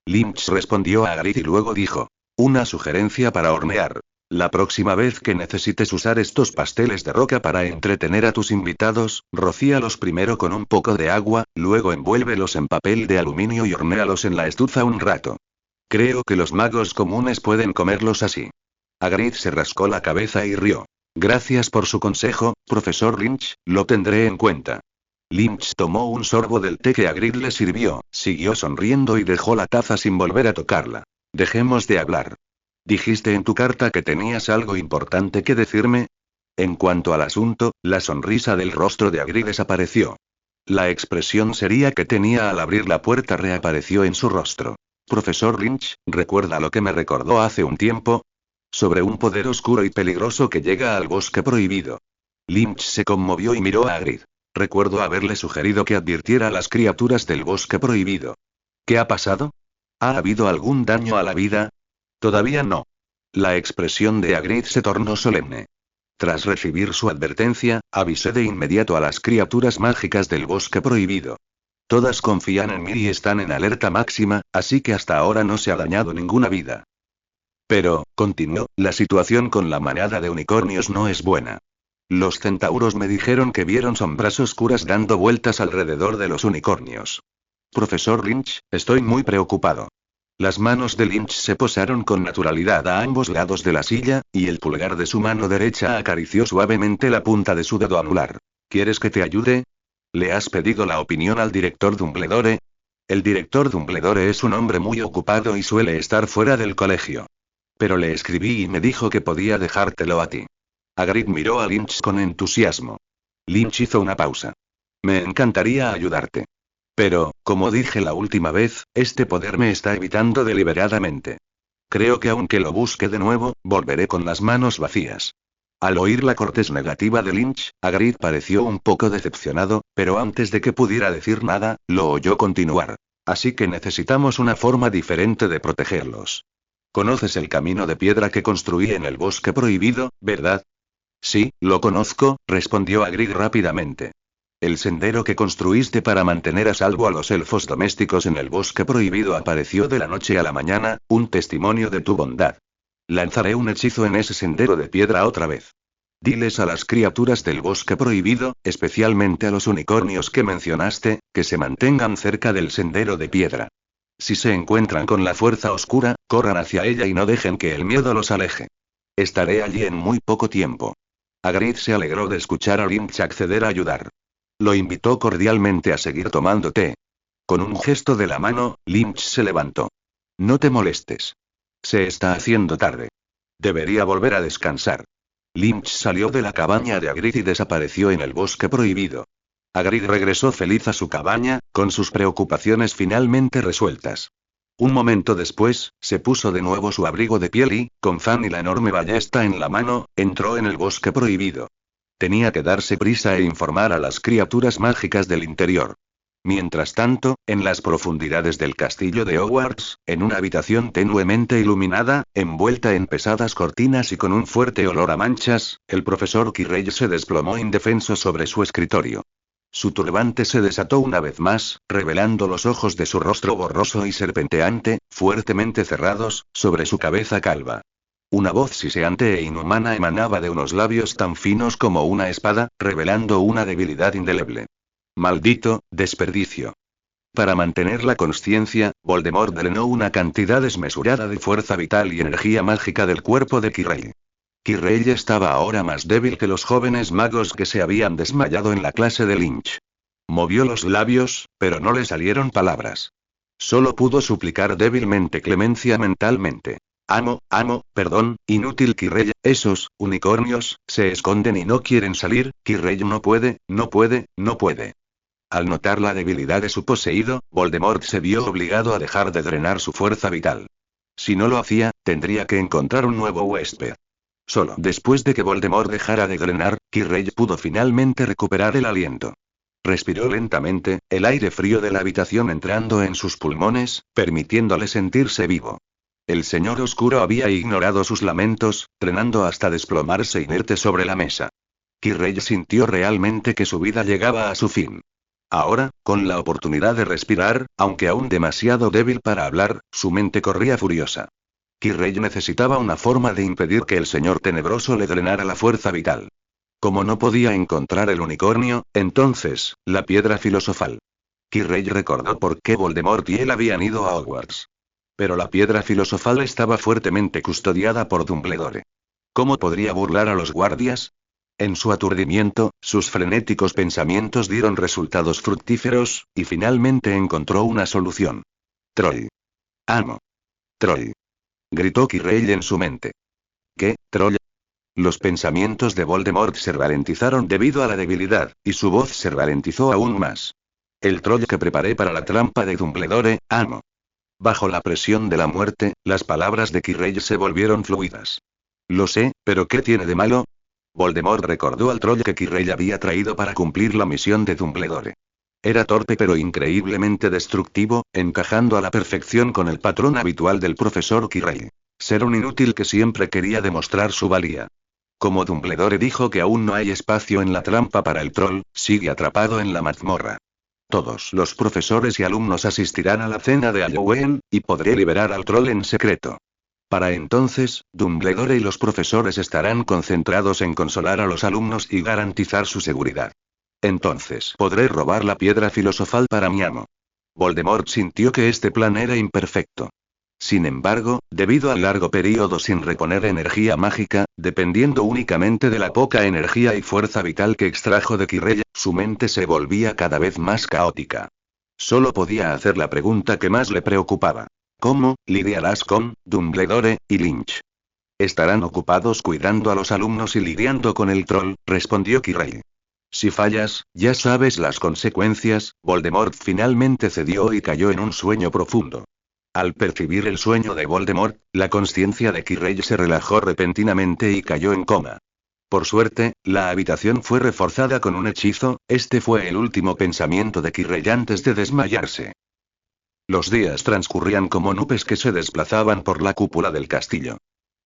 A: Lynch respondió a Hagrid y luego dijo: una sugerencia para hornear. La próxima vez que necesites usar estos pasteles de roca para entretener a tus invitados, rocíalos primero con un poco de agua, luego envuélvelos en papel de aluminio y hornéalos en la estufa un rato. Creo que los magos comunes pueden comerlos así. Hagrid se rascó la cabeza y rió. Gracias por su consejo, profesor Lynch, lo tendré en cuenta. Lynch tomó un sorbo del té que Hagrid le sirvió, siguió sonriendo y dejó la taza sin volver a tocarla. Dejemos de hablar. ¿Dijiste en tu carta que tenías algo importante que decirme? En cuanto al asunto, la sonrisa del rostro de Hagrid desapareció. La expresión seria que tenía al abrir la puerta reapareció en su rostro. Profesor Lynch, ¿recuerda lo que me recordó hace un tiempo? Sobre un poder oscuro y peligroso que llega al bosque prohibido. Lynch se conmovió y miró a Hagrid. Recuerdo haberle sugerido que advirtiera a las criaturas del bosque prohibido. ¿Qué ha pasado? ¿Ha habido algún daño a la vida? Todavía no. La expresión de Hagrid se tornó solemne. Tras recibir su advertencia, avisé de inmediato a las criaturas mágicas del bosque prohibido. Todas confían en mí y están en alerta máxima, así que hasta ahora no se ha dañado ninguna vida. Pero, continuó, la situación con la manada de unicornios no es buena. Los centauros me dijeron que vieron sombras oscuras dando vueltas alrededor de los unicornios. Profesor Lynch, estoy muy preocupado. Las manos de Lynch se posaron con naturalidad a ambos lados de la silla, y el pulgar de su mano derecha acarició suavemente la punta de su dedo anular. ¿Quieres que te ayude? ¿Le has pedido la opinión al director Dumbledore? El director Dumbledore es un hombre muy ocupado y suele estar fuera del colegio. Pero le escribí y me dijo que podía dejártelo a ti. Hagrid miró a Lynch con entusiasmo. Lynch hizo una pausa. Me encantaría ayudarte. Pero, como dije la última vez, este poder me está evitando deliberadamente. Creo que aunque lo busque de nuevo, volveré con las manos vacías. Al oír la cortés negativa de Lynch, Hagrid pareció un poco decepcionado, pero antes de que pudiera decir nada, lo oyó continuar. Así que necesitamos una forma diferente de protegerlos. ¿Conoces el camino de piedra que construí en el bosque prohibido, verdad? Sí, lo conozco, respondió Hagrid rápidamente. El sendero que construiste para mantener a salvo a los elfos domésticos en el bosque prohibido apareció de la noche a la mañana, un testimonio de tu bondad. Lanzaré un hechizo en ese sendero de piedra otra vez. Diles a las criaturas del bosque prohibido, especialmente a los unicornios que mencionaste, que se mantengan cerca del sendero de piedra. Si se encuentran con la fuerza oscura, corran hacia ella y no dejen que el miedo los aleje. Estaré allí en muy poco tiempo. Hagrid se alegró de escuchar a Lynch acceder a ayudar. Lo invitó cordialmente a seguir tomando té. Con un gesto de la mano, Lynch se levantó. No te molestes. Se está haciendo tarde. Debería volver a descansar. Lynch salió de la cabaña de Hagrid y desapareció en el bosque prohibido. Hagrid regresó feliz a su cabaña, con sus preocupaciones finalmente resueltas. Un momento después, se puso de nuevo su abrigo de piel y, con Fan y la enorme ballesta en la mano, entró en el bosque prohibido. Tenía que darse prisa e informar a las criaturas mágicas del interior. Mientras tanto, en las profundidades del castillo de Hogwarts, en una habitación tenuemente iluminada, envuelta en pesadas cortinas y con un fuerte olor a manchas, el profesor Quirrell se desplomó indefenso sobre su escritorio. Su turbante se desató una vez más, revelando los ojos de su rostro borroso y serpenteante, fuertemente cerrados, sobre su cabeza calva. Una voz siseante e inhumana emanaba de unos labios tan finos como una espada, revelando una debilidad indeleble. Maldito desperdicio. Para mantener la consciencia, Voldemort drenó una cantidad desmesurada de fuerza vital y energía mágica del cuerpo de Quirrell. Quirrell estaba ahora más débil que los jóvenes magos que se habían desmayado en la clase de Lynch. Movió los labios, pero no le salieron palabras. Solo pudo suplicar débilmente clemencia mentalmente. Perdón, inútil Quirrell, esos unicornios se esconden y no quieren salir, Quirrell no puede. Al notar la debilidad de su poseído, Voldemort se vio obligado a dejar de drenar su fuerza vital. Si no lo hacía, tendría que encontrar un nuevo huésped. Solo después de que Voldemort dejara de drenar, Quirrell pudo finalmente recuperar el aliento. respiró lentamente, el aire frío de la habitación entrando en sus pulmones, permitiéndole sentirse vivo. El señor oscuro había ignorado sus lamentos, trenando hasta desplomarse inerte sobre la mesa. Kirrell sintió realmente que su vida llegaba a su fin. Ahora, con la oportunidad de respirar, aunque aún demasiado débil para hablar, su mente corría furiosa. Kirrell necesitaba una forma de impedir que el señor tenebroso le drenara la fuerza vital. Como no podía encontrar el unicornio, entonces, la piedra filosofal. Kirrell recordó por qué Voldemort y él habían ido a Hogwarts. Pero la piedra filosofal estaba fuertemente custodiada por Dumbledore. ¿Cómo podría burlar a los guardias? En su aturdimiento, sus frenéticos pensamientos dieron resultados fructíferos, y finalmente encontró una solución. Troll. Amo. Troll. Gritó Kirrell en su mente. ¿Qué, troll? Los pensamientos de Voldemort se ralentizaron debido a la debilidad, y su voz se ralentizó aún más. El troll que preparé para la trampa de Dumbledore, amo. Bajo la presión de la muerte, las palabras de Kirrell se volvieron fluidas. Lo sé, pero ¿qué tiene de malo? Voldemort recordó al troll que Kirrell había traído para cumplir la misión de Dumbledore. Era torpe pero increíblemente destructivo, encajando a la perfección con el patrón habitual del profesor Kirrell. Ser un inútil que siempre quería demostrar su valía. Como Dumbledore dijo que aún no hay espacio en la trampa para el troll, sigue atrapado en la mazmorra. Todos los profesores y alumnos asistirán a la cena de Halloween, y podré liberar al troll en secreto. Para entonces, Dumbledore y los profesores estarán concentrados en consolar a los alumnos y garantizar su seguridad. Entonces podré robar la piedra filosofal para mi amo. Voldemort sintió que este plan era imperfecto. Sin embargo, debido al largo periodo sin reponer energía mágica, dependiendo únicamente de la poca energía y fuerza vital que extrajo de Kirrell, su mente se volvía cada vez más caótica. Solo podía hacer la pregunta que más le preocupaba. ¿Cómo lidiarás con Dumbledore y Lynch? Estarán ocupados cuidando a los alumnos y lidiando con el troll, respondió Kirrell. Si fallas, ya sabes las consecuencias. Voldemort finalmente cedió y cayó en un sueño profundo. Al percibir el sueño de Voldemort, la conciencia de Kirrell se relajó repentinamente y cayó en coma. Por suerte, la habitación fue reforzada con un hechizo, este fue el último pensamiento de Kirrell antes de desmayarse. Los días transcurrían como nubes que se desplazaban por la cúpula del castillo.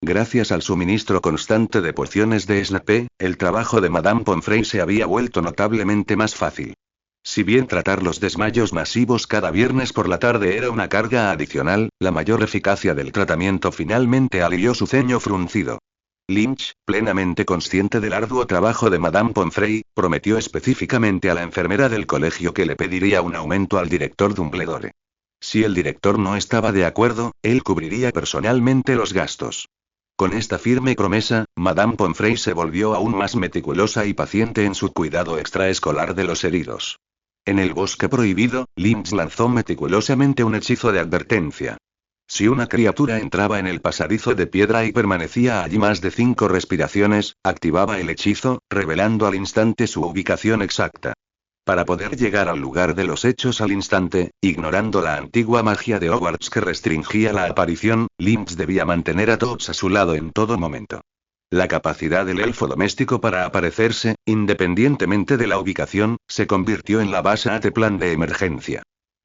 A: Gracias al suministro constante de pociones de Snape, el trabajo de Madame Pomfrey se había vuelto notablemente más fácil. Si bien tratar los desmayos masivos cada viernes por la tarde era una carga adicional, la mayor eficacia del tratamiento finalmente alivió su ceño fruncido. Lynch, plenamente consciente del arduo trabajo de Madame Pomfrey, prometió específicamente a la enfermera del colegio que le pediría un aumento al director Dumbledore. Si el director no estaba de acuerdo, él cubriría personalmente los gastos. Con esta firme promesa, Madame Pomfrey se volvió aún más meticulosa y paciente en su cuidado extraescolar de los heridos. En el bosque prohibido, Lynch lanzó meticulosamente un hechizo de advertencia. Si una criatura entraba en el pasadizo de piedra y permanecía allí más de 5 respiraciones, activaba el hechizo, revelando al instante su ubicación exacta. Para poder llegar al lugar de los hechos al instante, ignorando la antigua magia de Hogwarts que restringía la aparición, Lynch debía mantener a todos a su lado en todo momento. La capacidad del elfo doméstico para aparecerse, independientemente de la ubicación, se convirtió en la base de plan de emergencia.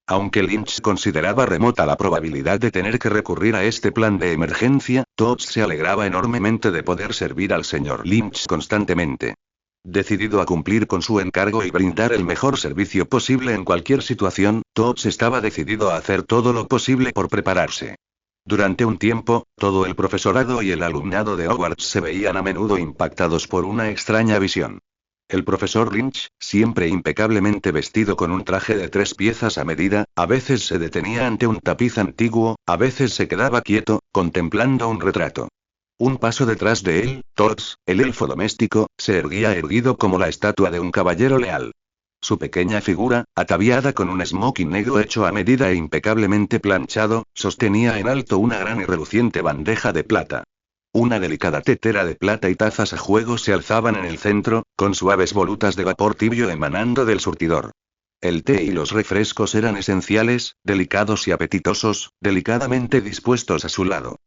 A: Aunque Lynch consideraba remota la probabilidad de tener que recurrir a este plan de emergencia, Todd se alegraba enormemente de poder servir al señor Lynch constantemente. Decidido a cumplir con su encargo y brindar el mejor servicio posible en cualquier situación, Todd estaba decidido a hacer todo lo posible por prepararse. Durante un tiempo, todo el profesorado y el alumnado de Hogwarts se veían a menudo impactados por una extraña visión. El profesor Lynch, siempre impecablemente vestido con un traje de 3 piezas a medida, a veces se detenía ante un tapiz antiguo, a veces se quedaba quieto, contemplando un retrato. Un paso detrás de él, Tots, el elfo doméstico, se erguía erguido como la estatua de un caballero leal. Su pequeña figura, ataviada con un smoking negro hecho a medida e impecablemente planchado, sostenía en alto una gran y reluciente bandeja de plata. Una delicada tetera de plata y tazas a juego se alzaban en el centro, con suaves volutas de vapor tibio emanando del surtidor. El té y los refrescos eran esenciales, delicados y apetitosos, delicadamente dispuestos a su lado.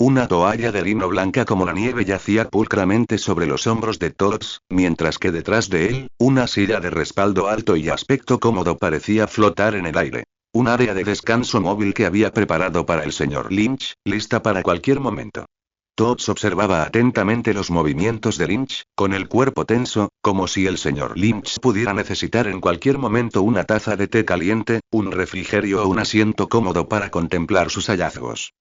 A: Una toalla de lino blanca como la nieve yacía pulcramente sobre los hombros de Tots, mientras que detrás de él, una silla de respaldo alto y aspecto cómodo parecía flotar en el aire. Un área de descanso móvil que había preparado para el señor Lynch, lista para cualquier momento. Tots observaba atentamente los movimientos de Lynch, con el cuerpo tenso, como si el señor Lynch pudiera necesitar en cualquier momento una taza de té caliente, un refrigerio o un asiento cómodo para contemplar sus hallazgos.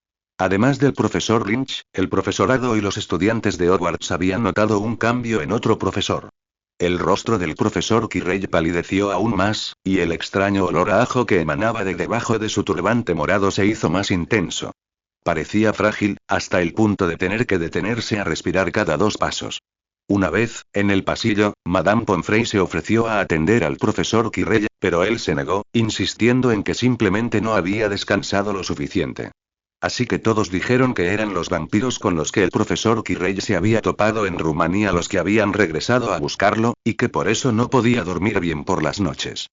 A: Además del profesor Lynch, el profesorado y los estudiantes de Hogwarts habían notado un cambio en otro profesor. El rostro del profesor Quirrell palideció aún más, y el extraño olor a ajo que emanaba de debajo de su turbante morado se hizo más intenso. Parecía frágil, hasta el punto de tener que detenerse a respirar cada 2 pasos. Una vez, en el pasillo, Madame Pomfrey se ofreció a atender al profesor Quirrell, pero él se negó, insistiendo en que simplemente no había descansado lo suficiente. Así que todos dijeron que eran los vampiros con los que el profesor Quirrell se había topado en Rumanía los que habían regresado a buscarlo, y que por eso no podía dormir bien por las noches.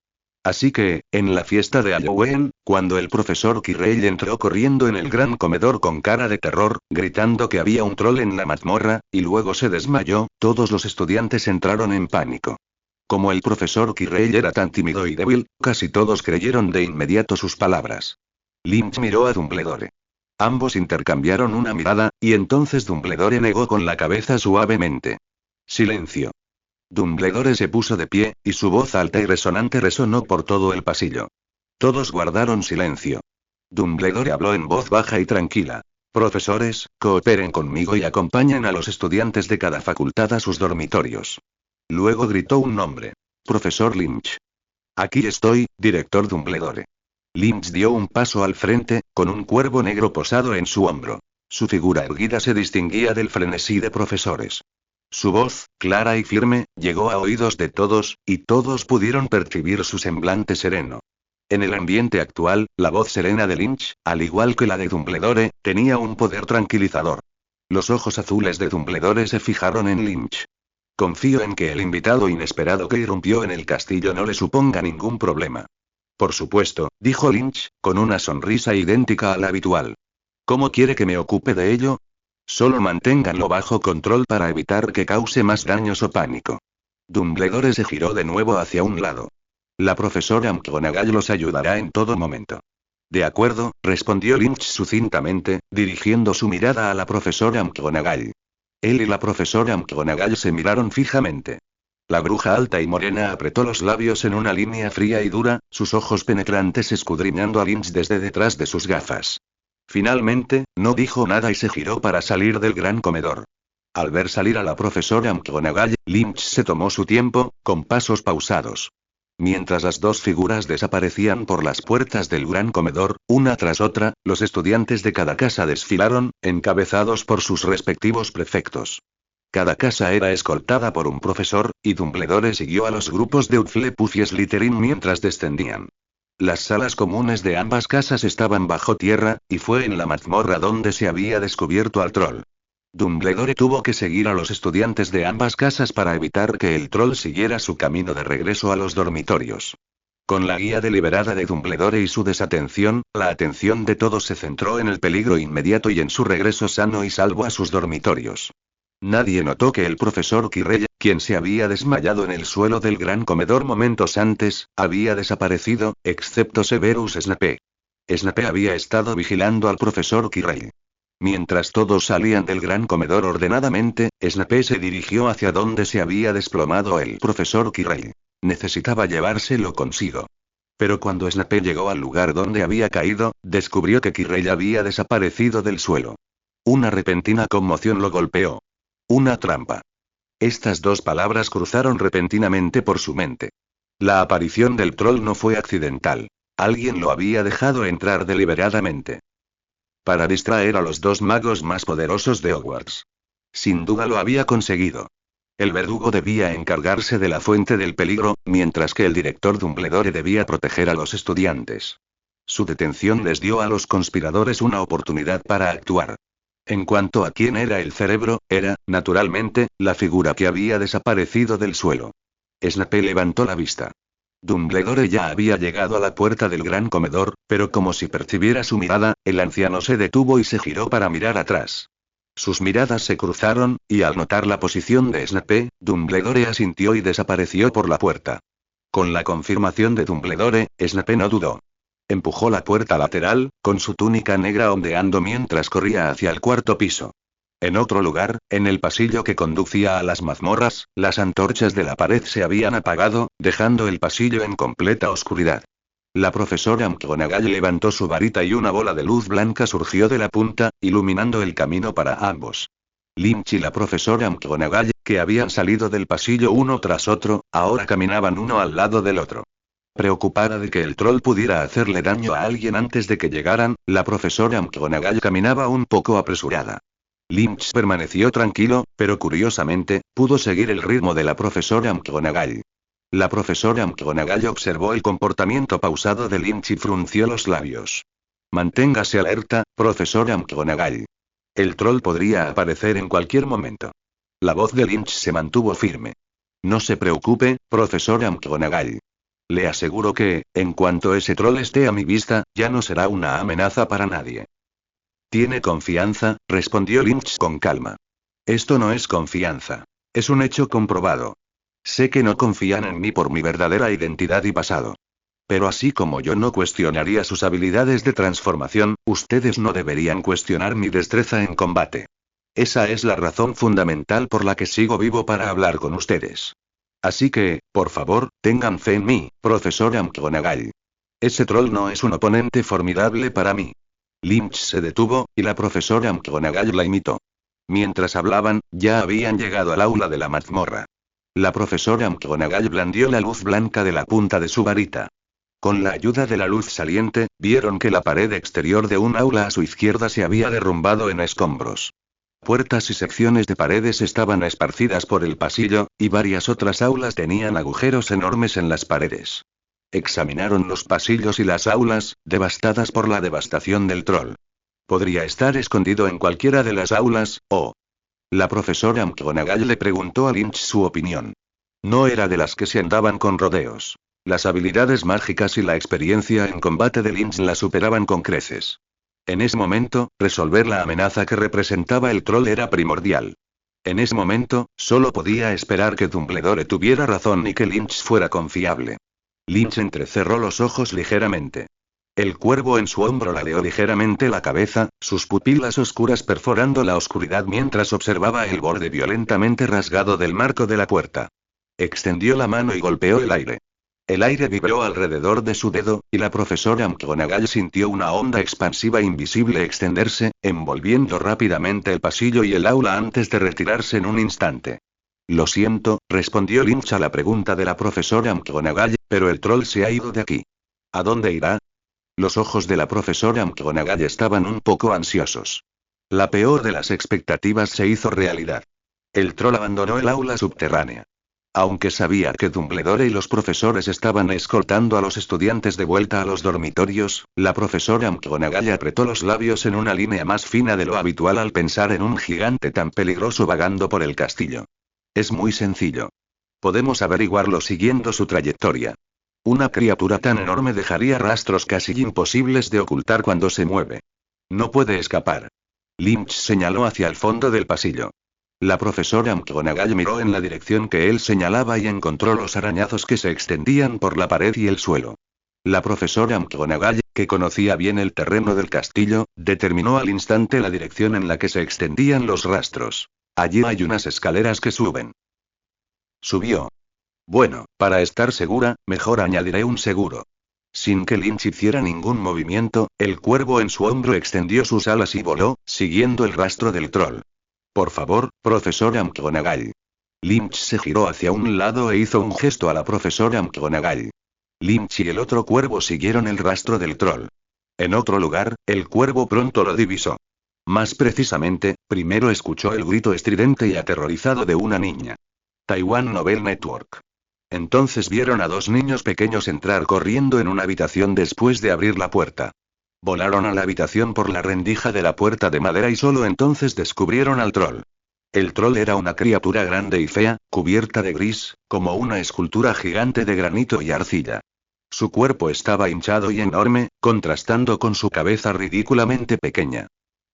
A: Así que, en la fiesta de Halloween, cuando el profesor Quirrell entró corriendo en el gran comedor con cara de terror, gritando que había un troll en la mazmorra, y luego se desmayó, todos los estudiantes entraron en pánico. Como el profesor Quirrell era tan tímido y débil, casi todos creyeron de inmediato sus palabras. Lynch miró a Dumbledore. Ambos intercambiaron una mirada, y entonces Dumbledore negó con la cabeza suavemente. Silencio. Dumbledore se puso de pie, y su voz alta y resonante resonó por todo el pasillo. Todos guardaron silencio. Dumbledore habló en voz baja y tranquila. Profesores, cooperen conmigo y acompañen a los estudiantes de cada facultad a sus dormitorios. Luego gritó un nombre. Profesor Lynch. Aquí estoy, director Dumbledore. Lynch dio un paso al frente, con un cuervo negro posado en su hombro. Su figura erguida se distinguía del frenesí de profesores. Su voz, clara y firme, llegó a oídos de todos, y todos pudieron percibir su semblante sereno. En el ambiente actual, la voz serena de Lynch, al igual que la de Dumbledore, tenía un poder tranquilizador. Los ojos azules de Dumbledore se fijaron en Lynch. Confío en que el invitado inesperado que irrumpió en el castillo no le suponga ningún problema. Por supuesto, dijo Lynch, con una sonrisa idéntica a la habitual. ¿Cómo quiere que me ocupe de ello? Solo manténganlo bajo control para evitar que cause más daños o pánico. Dumbledore se giró de nuevo hacia un lado. La profesora McGonagall los ayudará en todo momento. De acuerdo, respondió Lynch sucintamente, dirigiendo su mirada a la profesora McGonagall. Él y la profesora McGonagall se miraron fijamente. La bruja alta y morena apretó los labios en una línea fría y dura, sus ojos penetrantes escudriñando a Lynch desde detrás de sus gafas. Finalmente, no dijo nada y se giró para salir del gran comedor. Al ver salir a la profesora McGonagall, Lynch se tomó su tiempo, con pasos pausados. Mientras las dos figuras desaparecían por las puertas del gran comedor, una tras otra, los estudiantes de cada casa desfilaron, encabezados por sus respectivos prefectos. Cada casa era escoltada por un profesor, y Dumbledore siguió a los grupos de Hufflepuff y Slytherin mientras descendían. Las salas comunes de ambas casas estaban bajo tierra, y fue en la mazmorra donde se había descubierto al troll. Dumbledore tuvo que seguir a los estudiantes de ambas casas para evitar que el troll siguiera su camino de regreso a los dormitorios. Con la guía deliberada de Dumbledore y su desatención, la atención de todos se centró en el peligro inmediato y en su regreso sano y salvo a sus dormitorios. Nadie notó que el profesor Quirrell, quien se había desmayado en el suelo del gran comedor momentos antes, había desaparecido, excepto Severus Snape. Snape había estado vigilando al profesor Quirrell. Mientras todos salían del gran comedor ordenadamente, Snape se dirigió hacia donde se había desplomado el profesor Quirrell. Necesitaba llevárselo consigo. Pero cuando Snape llegó al lugar donde había caído, descubrió que Quirrell había desaparecido del suelo. Una repentina conmoción lo golpeó. Una trampa. Estas dos palabras cruzaron repentinamente por su mente. La aparición del troll no fue accidental. Alguien lo había dejado entrar deliberadamente. Para distraer a los dos magos más poderosos de Hogwarts. Sin duda lo había conseguido. El verdugo debía encargarse de la fuente del peligro, mientras que el director Dumbledore debía proteger a los estudiantes. Su detención les dio a los conspiradores una oportunidad para actuar. En cuanto a quién era el cerebro, era, naturalmente, la figura que había desaparecido del suelo. Snape levantó la vista. Dumbledore ya había llegado a la puerta del gran comedor, pero como si percibiera su mirada, el anciano se detuvo y se giró para mirar atrás. Sus miradas se cruzaron, y al notar la posición de Snape, Dumbledore asintió y desapareció por la puerta. Con la confirmación de Dumbledore, Snape no dudó. Empujó la puerta lateral, con su túnica negra ondeando mientras corría hacia el cuarto piso. En otro lugar, en el pasillo que conducía a las mazmorras, las antorchas de la pared se habían apagado, dejando el pasillo en completa oscuridad. La profesora McGonagall levantó su varita y una bola de luz blanca surgió de la punta, iluminando el camino para ambos. Lynch y la profesora McGonagall, que habían salido del pasillo uno tras otro, ahora caminaban uno al lado del otro. Preocupada de que el troll pudiera hacerle daño a alguien antes de que llegaran, la profesora McGonagall caminaba un poco apresurada. Lynch permaneció tranquilo, pero curiosamente, pudo seguir el ritmo de la profesora McGonagall. La profesora McGonagall observó el comportamiento pausado de Lynch y frunció los labios. Manténgase alerta, profesora McGonagall. El troll podría aparecer en cualquier momento. La voz de Lynch se mantuvo firme. No se preocupe, profesora McGonagall. Le aseguro que, en cuanto ese troll esté a mi vista, ya no será una amenaza para nadie. Tiene confianza, respondió Lynch con calma. Esto no es confianza. Es un hecho comprobado. Sé que no confían en mí por mi verdadera identidad y pasado. Pero así como yo no cuestionaría sus habilidades de transformación, ustedes no deberían cuestionar mi destreza en combate. Esa es la razón fundamental por la que sigo vivo para hablar con ustedes. Así que, por favor, tengan fe en mí, profesora McGonagall. Ese troll no es un oponente formidable para mí. Lynch se detuvo, y la profesora McGonagall la imitó. Mientras hablaban, ya habían llegado al aula de la mazmorra. La profesora McGonagall blandió la luz blanca de la punta de su varita. Con la ayuda de la luz saliente, vieron que la pared exterior de un aula a su izquierda se había derrumbado en escombros. Puertas y secciones de paredes estaban esparcidas por el pasillo, y varias otras aulas tenían agujeros enormes en las paredes. Examinaron los pasillos y las aulas, devastadas por la devastación del troll. Podría estar escondido en cualquiera de las aulas, o... La profesora McGonagall le preguntó a Lynch su opinión. No era de las que se andaban con rodeos. Las habilidades mágicas y la experiencia en combate de Lynch la superaban con creces. En ese momento, resolver la amenaza que representaba el troll era primordial. En ese momento, solo podía esperar que Dumbledore tuviera razón y que Lynch fuera confiable. Lynch entrecerró los ojos ligeramente. El cuervo en su hombro ladeó ligeramente la cabeza, sus pupilas oscuras perforando la oscuridad mientras observaba el borde violentamente rasgado del marco de la puerta. Extendió la mano y golpeó el aire. El aire vibró alrededor de su dedo, y la profesora McGonagall sintió una onda expansiva invisible extenderse, envolviendo rápidamente el pasillo y el aula antes de retirarse en un instante. Lo siento, respondió Lynch a la pregunta de la profesora McGonagall, pero el troll se ha ido de aquí. ¿A dónde irá? Los ojos de la profesora McGonagall estaban un poco ansiosos. La peor de las expectativas se hizo realidad. El troll abandonó el aula subterránea. Aunque sabía que Dumbledore y los profesores estaban escoltando a los estudiantes de vuelta a los dormitorios, la profesora McGonagall apretó los labios en una línea más fina de lo habitual al pensar en un gigante tan peligroso vagando por el castillo. Es muy sencillo. Podemos averiguarlo siguiendo su trayectoria. Una criatura tan enorme dejaría rastros casi imposibles de ocultar cuando se mueve. No puede escapar. Lynch señaló hacia el fondo del pasillo. La profesora McGonagall miró en la dirección que él señalaba y encontró los arañazos que se extendían por la pared y el suelo. La profesora McGonagall, que conocía bien el terreno del castillo, determinó al instante la dirección en la que se extendían los rastros. Allí hay unas escaleras que suben. Subió. Bueno, para estar segura, mejor añadiré un seguro. Sin que Lynch hiciera ningún movimiento, el cuervo en su hombro extendió sus alas y voló, siguiendo el rastro del troll. Por favor, profesora McGonagall. Lynch se giró hacia un lado e hizo un gesto a la profesora McGonagall. Lynch y el otro cuervo siguieron el rastro del troll. En otro lugar, el cuervo pronto lo divisó. Más precisamente, primero escuchó el grito estridente y aterrorizado de una niña. Taiwan Novel Network. Entonces vieron a dos niños pequeños entrar corriendo en una habitación después de abrir la puerta. Volaron a la habitación por la rendija de la puerta de madera y solo entonces descubrieron al troll. El troll era una criatura grande y fea, cubierta de gris, como una escultura gigante de granito y arcilla. Su cuerpo estaba hinchado y enorme, contrastando con su cabeza ridículamente pequeña.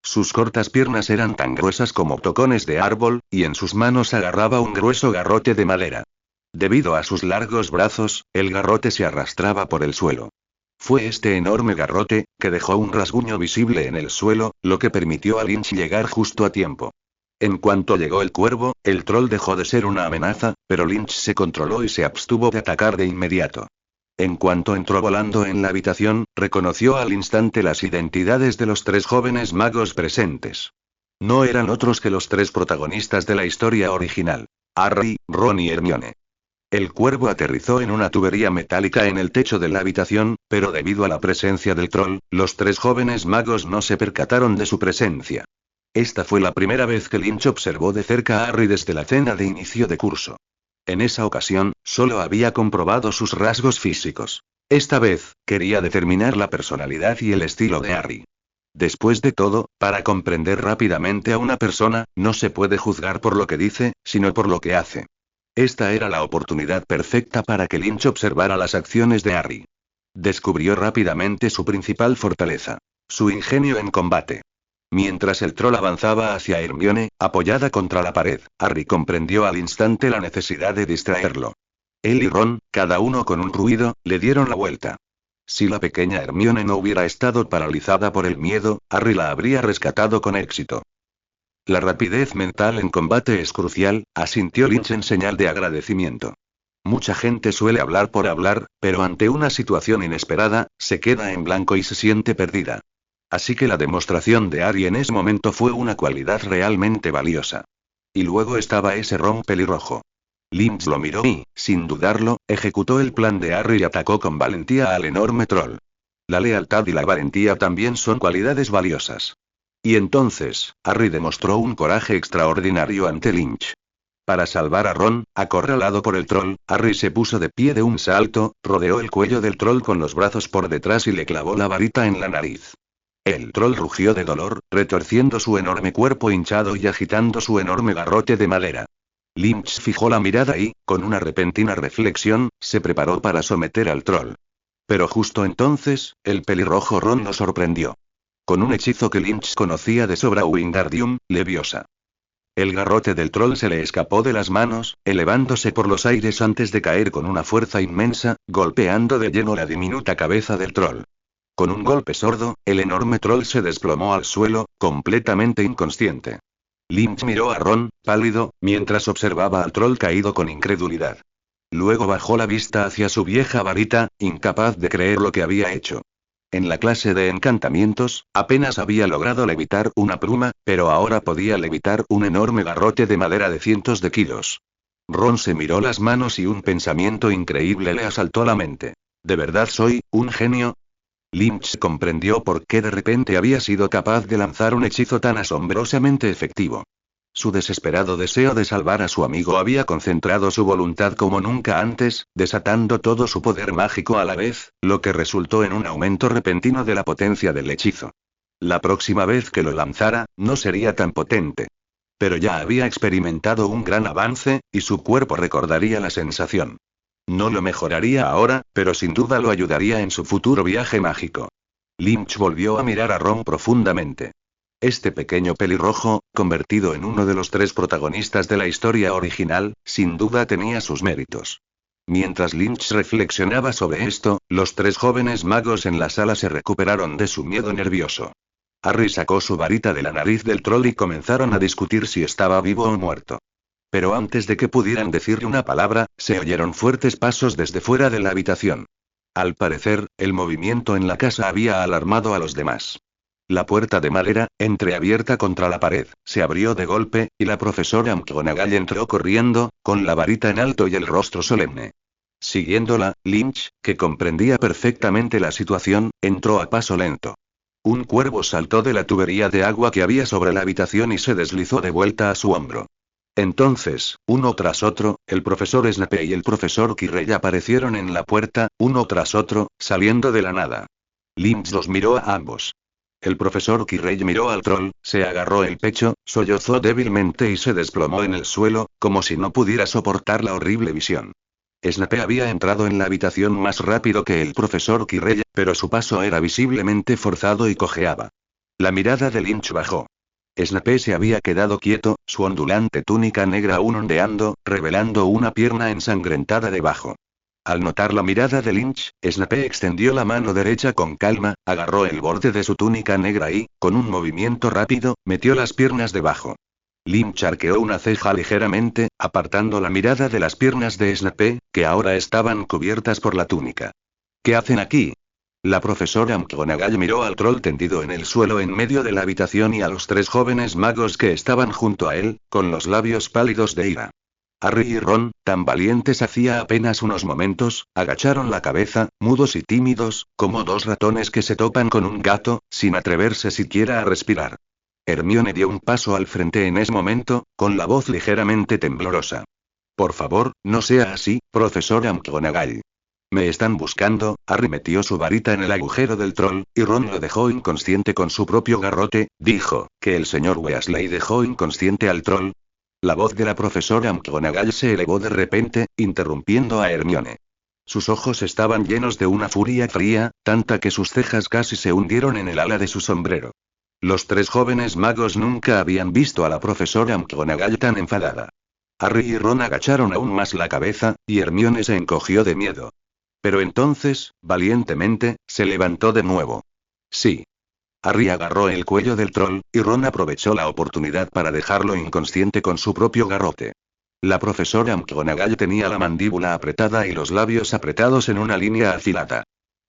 A: Sus cortas piernas eran tan gruesas como tocones de árbol, y en sus manos agarraba un grueso garrote de madera. Debido a sus largos brazos, el garrote se arrastraba por el suelo. Fue este enorme garrote, que dejó un rasguño visible en el suelo, lo que permitió a Lynch llegar justo a tiempo. En cuanto llegó el cuervo, el troll dejó de ser una amenaza, pero Lynch se controló y se abstuvo de atacar de inmediato. En cuanto entró volando en la habitación, reconoció al instante las identidades de los 3 jóvenes magos presentes. No eran otros que los 3 protagonistas de la historia original: Harry, Ron y Hermione. El cuervo aterrizó en una tubería metálica en el techo de la habitación, pero debido a la presencia del troll, los 3 jóvenes magos no se percataron de su presencia. Esta fue la primera vez que Lynch observó de cerca a Harry desde la cena de inicio de curso. En esa ocasión, solo había comprobado sus rasgos físicos. Esta vez, quería determinar la personalidad y el estilo de Harry. Después de todo, para comprender rápidamente a una persona, no se puede juzgar por lo que dice, sino por lo que hace. Esta era la oportunidad perfecta para que Lynch observara las acciones de Harry. Descubrió rápidamente su principal fortaleza: su ingenio en combate. Mientras el troll avanzaba hacia Hermione, apoyada contra la pared, Harry comprendió al instante la necesidad de distraerlo. Él y Ron, cada uno con un ruido, le dieron la vuelta. Si la pequeña Hermione no hubiera estado paralizada por el miedo, Harry la habría rescatado con éxito. La rapidez mental en combate es crucial, asintió Lynch en señal de agradecimiento. Mucha gente suele hablar por hablar, pero ante una situación inesperada, se queda en blanco y se siente perdida. Así que la demostración de Harry en ese momento fue una cualidad realmente valiosa. Y luego estaba ese Ron pelirrojo. Lynch lo miró y, sin dudarlo, ejecutó el plan de Harry y atacó con valentía al enorme troll. La lealtad y la valentía también son cualidades valiosas. Y entonces, Harry demostró un coraje extraordinario ante Lynch. Para salvar a Ron, acorralado por el troll, Harry se puso de pie de un salto, rodeó el cuello del troll con los brazos por detrás y le clavó la varita en la nariz. El troll rugió de dolor, retorciendo su enorme cuerpo hinchado y agitando su enorme garrote de madera. Lynch fijó la mirada y, con una repentina reflexión, se preparó para someter al troll. Pero justo entonces, el pelirrojo Ron lo sorprendió. Con un hechizo que Lynch conocía de sobra: Wingardium Leviosa. El garrote del troll se le escapó de las manos, elevándose por los aires antes de caer con una fuerza inmensa, golpeando de lleno la diminuta cabeza del troll. Con un golpe sordo, el enorme troll se desplomó al suelo, completamente inconsciente. Lynch miró a Ron, pálido, mientras observaba al troll caído con incredulidad. Luego bajó la vista hacia su vieja varita, incapaz de creer lo que había hecho. En la clase de encantamientos, apenas había logrado levitar una pluma, pero ahora podía levitar un enorme garrote de madera de cientos de kilos. Ron se miró las manos y un pensamiento increíble le asaltó la mente. ¿De verdad soy un genio? Lynch comprendió por qué de repente había sido capaz de lanzar un hechizo tan asombrosamente efectivo. Su desesperado deseo de salvar a su amigo había concentrado su voluntad como nunca antes, desatando todo su poder mágico a la vez, lo que resultó en un aumento repentino de la potencia del hechizo. La próxima vez que lo lanzara, no sería tan potente. Pero ya había experimentado un gran avance, y su cuerpo recordaría la sensación. No lo mejoraría ahora, pero sin duda lo ayudaría en su futuro viaje mágico. Lynch volvió a mirar a Ron profundamente. Este pequeño pelirrojo, convertido en uno de los 3 protagonistas de la historia original, sin duda tenía sus méritos. Mientras Lynch reflexionaba sobre esto, los 3 jóvenes magos en la sala se recuperaron de su miedo nervioso. Harry sacó su varita de la nariz del troll y comenzaron a discutir si estaba vivo o muerto. Pero antes de que pudieran decirle una palabra, se oyeron fuertes pasos desde fuera de la habitación. Al parecer, el movimiento en la casa había alarmado a los demás. La puerta de madera, entreabierta contra la pared, se abrió de golpe, y la profesora McGonagall entró corriendo, con la varita en alto y el rostro solemne. Siguiéndola, Lynch, que comprendía perfectamente la situación, entró a paso lento. Un cuervo saltó de la tubería de agua que había sobre la habitación y se deslizó de vuelta a su hombro. Entonces, uno tras otro, el profesor Snape y el profesor Quirrell aparecieron en la puerta, uno tras otro, saliendo de la nada. Lynch los miró a ambos. El profesor Kirei miró al troll, se agarró el pecho, sollozó débilmente y se desplomó en el suelo, como si no pudiera soportar la horrible visión. Snape había entrado en la habitación más rápido que el profesor Kirei, pero su paso era visiblemente forzado y cojeaba. La mirada de Lynch bajó. Snape se había quedado quieto, su ondulante túnica negra aún ondeando, revelando una pierna ensangrentada debajo. Al notar la mirada de Lynch, Snape extendió la mano derecha con calma, agarró el borde de su túnica negra y, con un movimiento rápido, metió las piernas debajo. Lynch arqueó una ceja ligeramente, apartando la mirada de las piernas de Snape, que ahora estaban cubiertas por la túnica. ¿Qué hacen aquí? La profesora McGonagall miró al troll tendido en el suelo en medio de la habitación y a los 3 jóvenes magos que estaban junto a él, con los labios pálidos de ira. Harry y Ron, tan valientes hacía apenas unos momentos, agacharon la cabeza, mudos y tímidos, como 2 ratones que se topan con un gato, sin atreverse siquiera a respirar. Hermione dio un paso al frente en ese momento, con la voz ligeramente temblorosa. Por favor, no sea así, profesora McGonagall. Me están buscando. Harry metió su varita en el agujero del troll, y Ron lo dejó inconsciente con su propio garrote. Dijo, ¿que el señor Weasley dejó inconsciente al troll? La voz de la profesora McGonagall se elevó de repente, interrumpiendo a Hermione. Sus ojos estaban llenos de una furia fría, tanta que sus cejas casi se hundieron en el ala de su sombrero. Los 3 jóvenes magos nunca habían visto a la profesora McGonagall tan enfadada. Harry y Ron agacharon aún más la cabeza, y Hermione se encogió de miedo. Pero entonces, valientemente, se levantó de nuevo. Sí. Harry agarró el cuello del troll, y Ron aprovechó la oportunidad para dejarlo inconsciente con su propio garrote. La profesora McGonagall tenía la mandíbula apretada y los labios apretados en una línea afilada.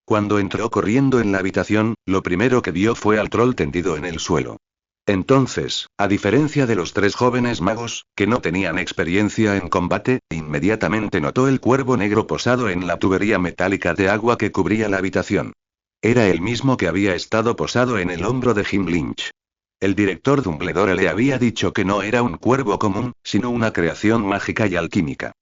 A: Cuando entró corriendo en la habitación, lo primero que vio fue al troll tendido en el suelo. Entonces, a diferencia de los 3 jóvenes magos, que no tenían experiencia en combate, inmediatamente notó el cuervo negro posado en la tubería metálica de agua que cubría la habitación. Era el mismo que había estado posado en el hombro de Jim Lynch. El director Dumbledore le había dicho que no era un cuervo común, sino una creación mágica y alquímica.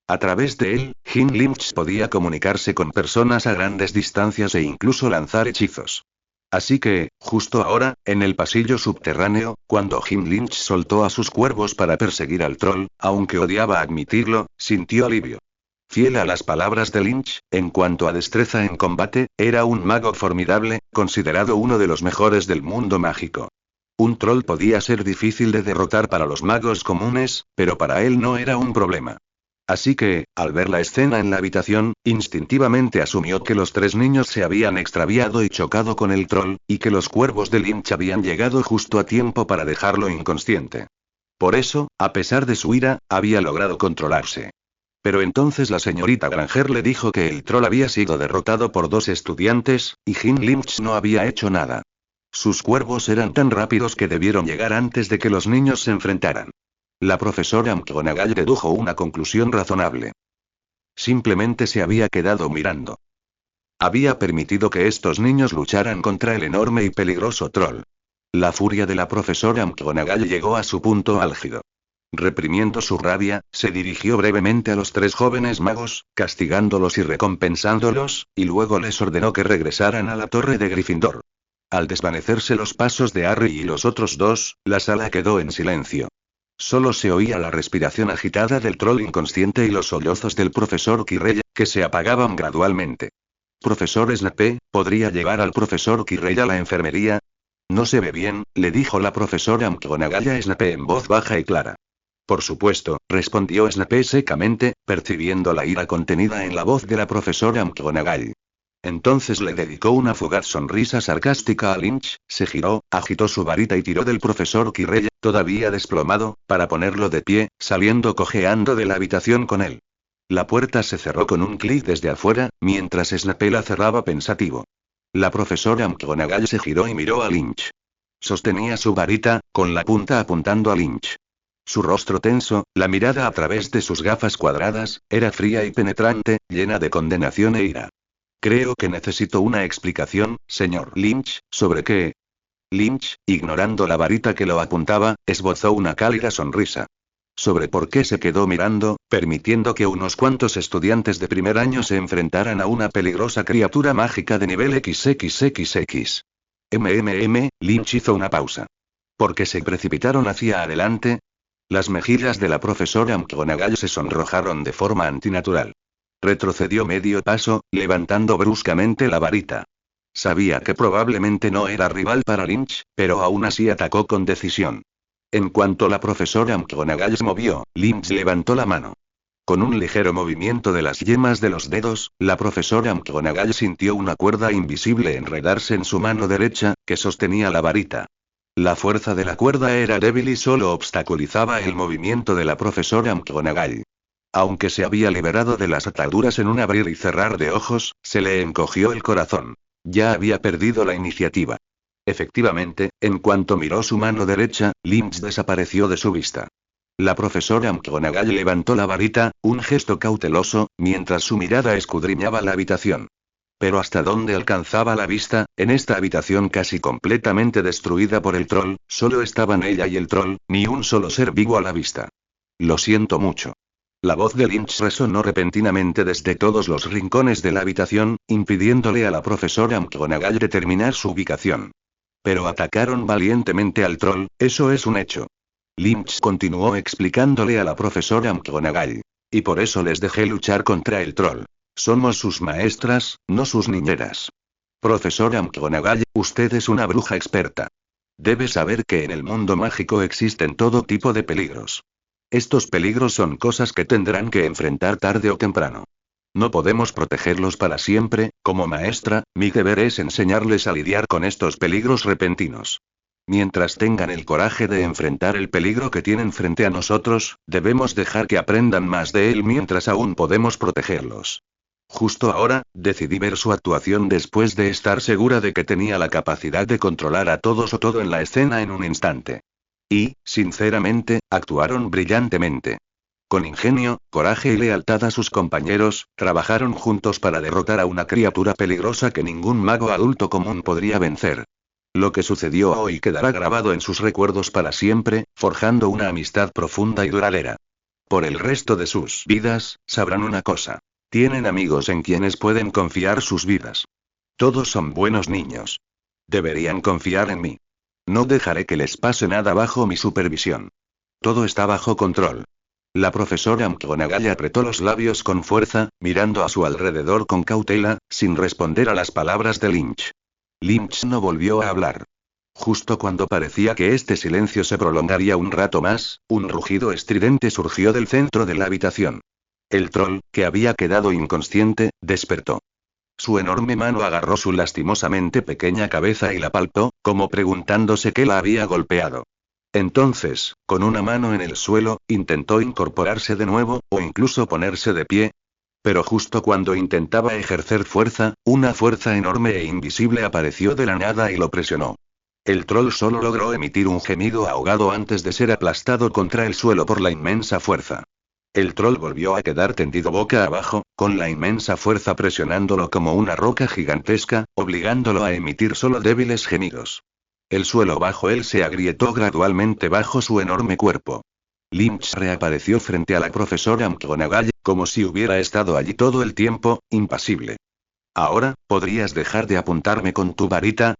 A: A través de él, Jim Lynch podía comunicarse con personas a grandes distancias e incluso lanzar hechizos. Así que, justo ahora, en el pasillo subterráneo, cuando Jim Lynch soltó a sus cuervos para perseguir al troll, aunque odiaba admitirlo, sintió alivio. Fiel a las palabras de Lynch, en cuanto a destreza en combate, era un mago formidable, considerado uno de los mejores del mundo mágico. Un troll podía ser difícil de derrotar para los magos comunes, pero para él no era un problema. Así que, al ver la escena en la habitación, instintivamente asumió que los 3 niños se habían extraviado y chocado con el troll, y que los cuervos de Lynch habían llegado justo a tiempo para dejarlo inconsciente. Por eso, a pesar de su ira, había logrado controlarse. Pero entonces la señorita Granger le dijo que el troll había sido derrotado por 2 estudiantes, y Jim Lynch no había hecho nada. Sus cuervos eran tan rápidos que debieron llegar antes de que los niños se enfrentaran. La profesora McGonagall dedujo una conclusión razonable. Simplemente se había quedado mirando. Había permitido que estos niños lucharan contra el enorme y peligroso troll. La furia de la profesora McGonagall llegó a su punto álgido. Reprimiendo su rabia, se dirigió brevemente a los 3 jóvenes magos, castigándolos y recompensándolos, y luego les ordenó que regresaran a la torre de Gryffindor. Al desvanecerse los pasos de Harry y los otros 2, la sala quedó en silencio. Solo se oía la respiración agitada del troll inconsciente y los sollozos del profesor Quirrell, que se apagaban gradualmente. Profesor Snape, ¿podría llevar al profesor Quirrell a la enfermería? No se ve bien, le dijo la profesora McGonagall a Snape en voz baja y clara. Por supuesto, respondió Snape secamente, percibiendo la ira contenida en la voz de la profesora McGonagall. Entonces le dedicó una fugaz sonrisa sarcástica a Lynch, se giró, agitó su varita y tiró del profesor Quirrell, todavía desplomado, para ponerlo de pie, saliendo cojeando de la habitación con él. La puerta se cerró con un clic desde afuera, mientras Snape la cerraba pensativo. La profesora McGonagall se giró y miró a Lynch. Sostenía su varita, con la punta apuntando a Lynch. Su rostro tenso, la mirada a través de sus gafas cuadradas, era fría y penetrante, llena de condenación e ira. Creo que necesito una explicación, señor Lynch, ¿sobre qué? Lynch, ignorando la varita que lo apuntaba, esbozó una cálida sonrisa. Sobre por qué se quedó mirando, permitiendo que unos cuantos estudiantes de primer año se enfrentaran a una peligrosa criatura mágica de nivel XXXX. Lynch hizo una pausa. ¿Por qué se precipitaron hacia adelante? Las mejillas de la profesora McGonagall se sonrojaron de forma antinatural. Retrocedió medio paso, levantando bruscamente la varita. Sabía que probablemente no era rival para Lynch, pero aún así atacó con decisión. En cuanto la profesora McGonagall se movió, Lynch levantó la mano. Con un ligero movimiento de las yemas de los dedos, la profesora McGonagall sintió una cuerda invisible enredarse en su mano derecha, que sostenía la varita. La fuerza de la cuerda era débil y solo obstaculizaba el movimiento de la profesora McGonagall. Aunque se había liberado de las ataduras en un abrir y cerrar de ojos, se le encogió el corazón. Ya había perdido la iniciativa. Efectivamente, en cuanto miró su mano derecha, Lynch desapareció de su vista. La profesora McGonagall levantó la varita, un gesto cauteloso, mientras su mirada escudriñaba la habitación. Pero hasta dónde alcanzaba la vista, en esta habitación casi completamente destruida por el troll, solo estaban ella y el troll, ni un solo ser vivo a la vista. Lo siento mucho. La voz de Lynch resonó repentinamente desde todos los rincones de la habitación, impidiéndole a la profesora McGonagall determinar su ubicación. Pero atacaron valientemente al troll, eso es un hecho. Lynch continuó explicándole a la profesora McGonagall. Y por eso les dejé luchar contra el troll. Somos sus maestras, no sus niñeras. Profesora McGonagall, usted es una bruja experta. Debe saber que en el mundo mágico existen todo tipo de peligros. Estos peligros son cosas que tendrán que enfrentar tarde o temprano. No podemos protegerlos para siempre, como maestra, mi deber es enseñarles a lidiar con estos peligros repentinos. Mientras tengan el coraje de enfrentar el peligro que tienen frente a nosotros, debemos dejar que aprendan más de él mientras aún podemos protegerlos. Justo ahora, decidí ver su actuación después de estar segura de que tenía la capacidad de controlar a todos o todo en la escena en un instante. Y, sinceramente, actuaron brillantemente. Con ingenio, coraje y lealtad a sus compañeros, trabajaron juntos para derrotar a una criatura peligrosa que ningún mago adulto común podría vencer. Lo que sucedió hoy quedará grabado en sus recuerdos para siempre, forjando una amistad profunda y duradera. Por el resto de sus vidas, sabrán una cosa. Tienen amigos en quienes pueden confiar sus vidas. Todos son buenos niños. Deberían confiar en mí. No dejaré que les pase nada bajo mi supervisión. Todo está bajo control. La profesora McGonagall apretó los labios con fuerza, mirando a su alrededor con cautela, sin responder a las palabras de Lynch. Lynch no volvió a hablar. Justo cuando parecía que este silencio se prolongaría un rato más, un rugido estridente surgió del centro de la habitación. El troll, que había quedado inconsciente, despertó. Su enorme mano agarró su lastimosamente pequeña cabeza y la palpó, como preguntándose qué la había golpeado. Entonces, con una mano en el suelo, intentó incorporarse de nuevo, o incluso ponerse de pie. Pero justo cuando intentaba ejercer fuerza, una fuerza enorme e invisible apareció de la nada y lo presionó. El troll solo logró emitir un gemido ahogado antes de ser aplastado contra el suelo por la inmensa fuerza. El troll volvió a quedar tendido boca abajo, con la inmensa fuerza presionándolo como una roca gigantesca, obligándolo a emitir solo débiles gemidos. El suelo bajo él se agrietó gradualmente bajo su enorme cuerpo. Lynch reapareció frente a la profesora McGonagall, como si hubiera estado allí todo el tiempo, impasible. Ahora, ¿podrías dejar de apuntarme con tu varita?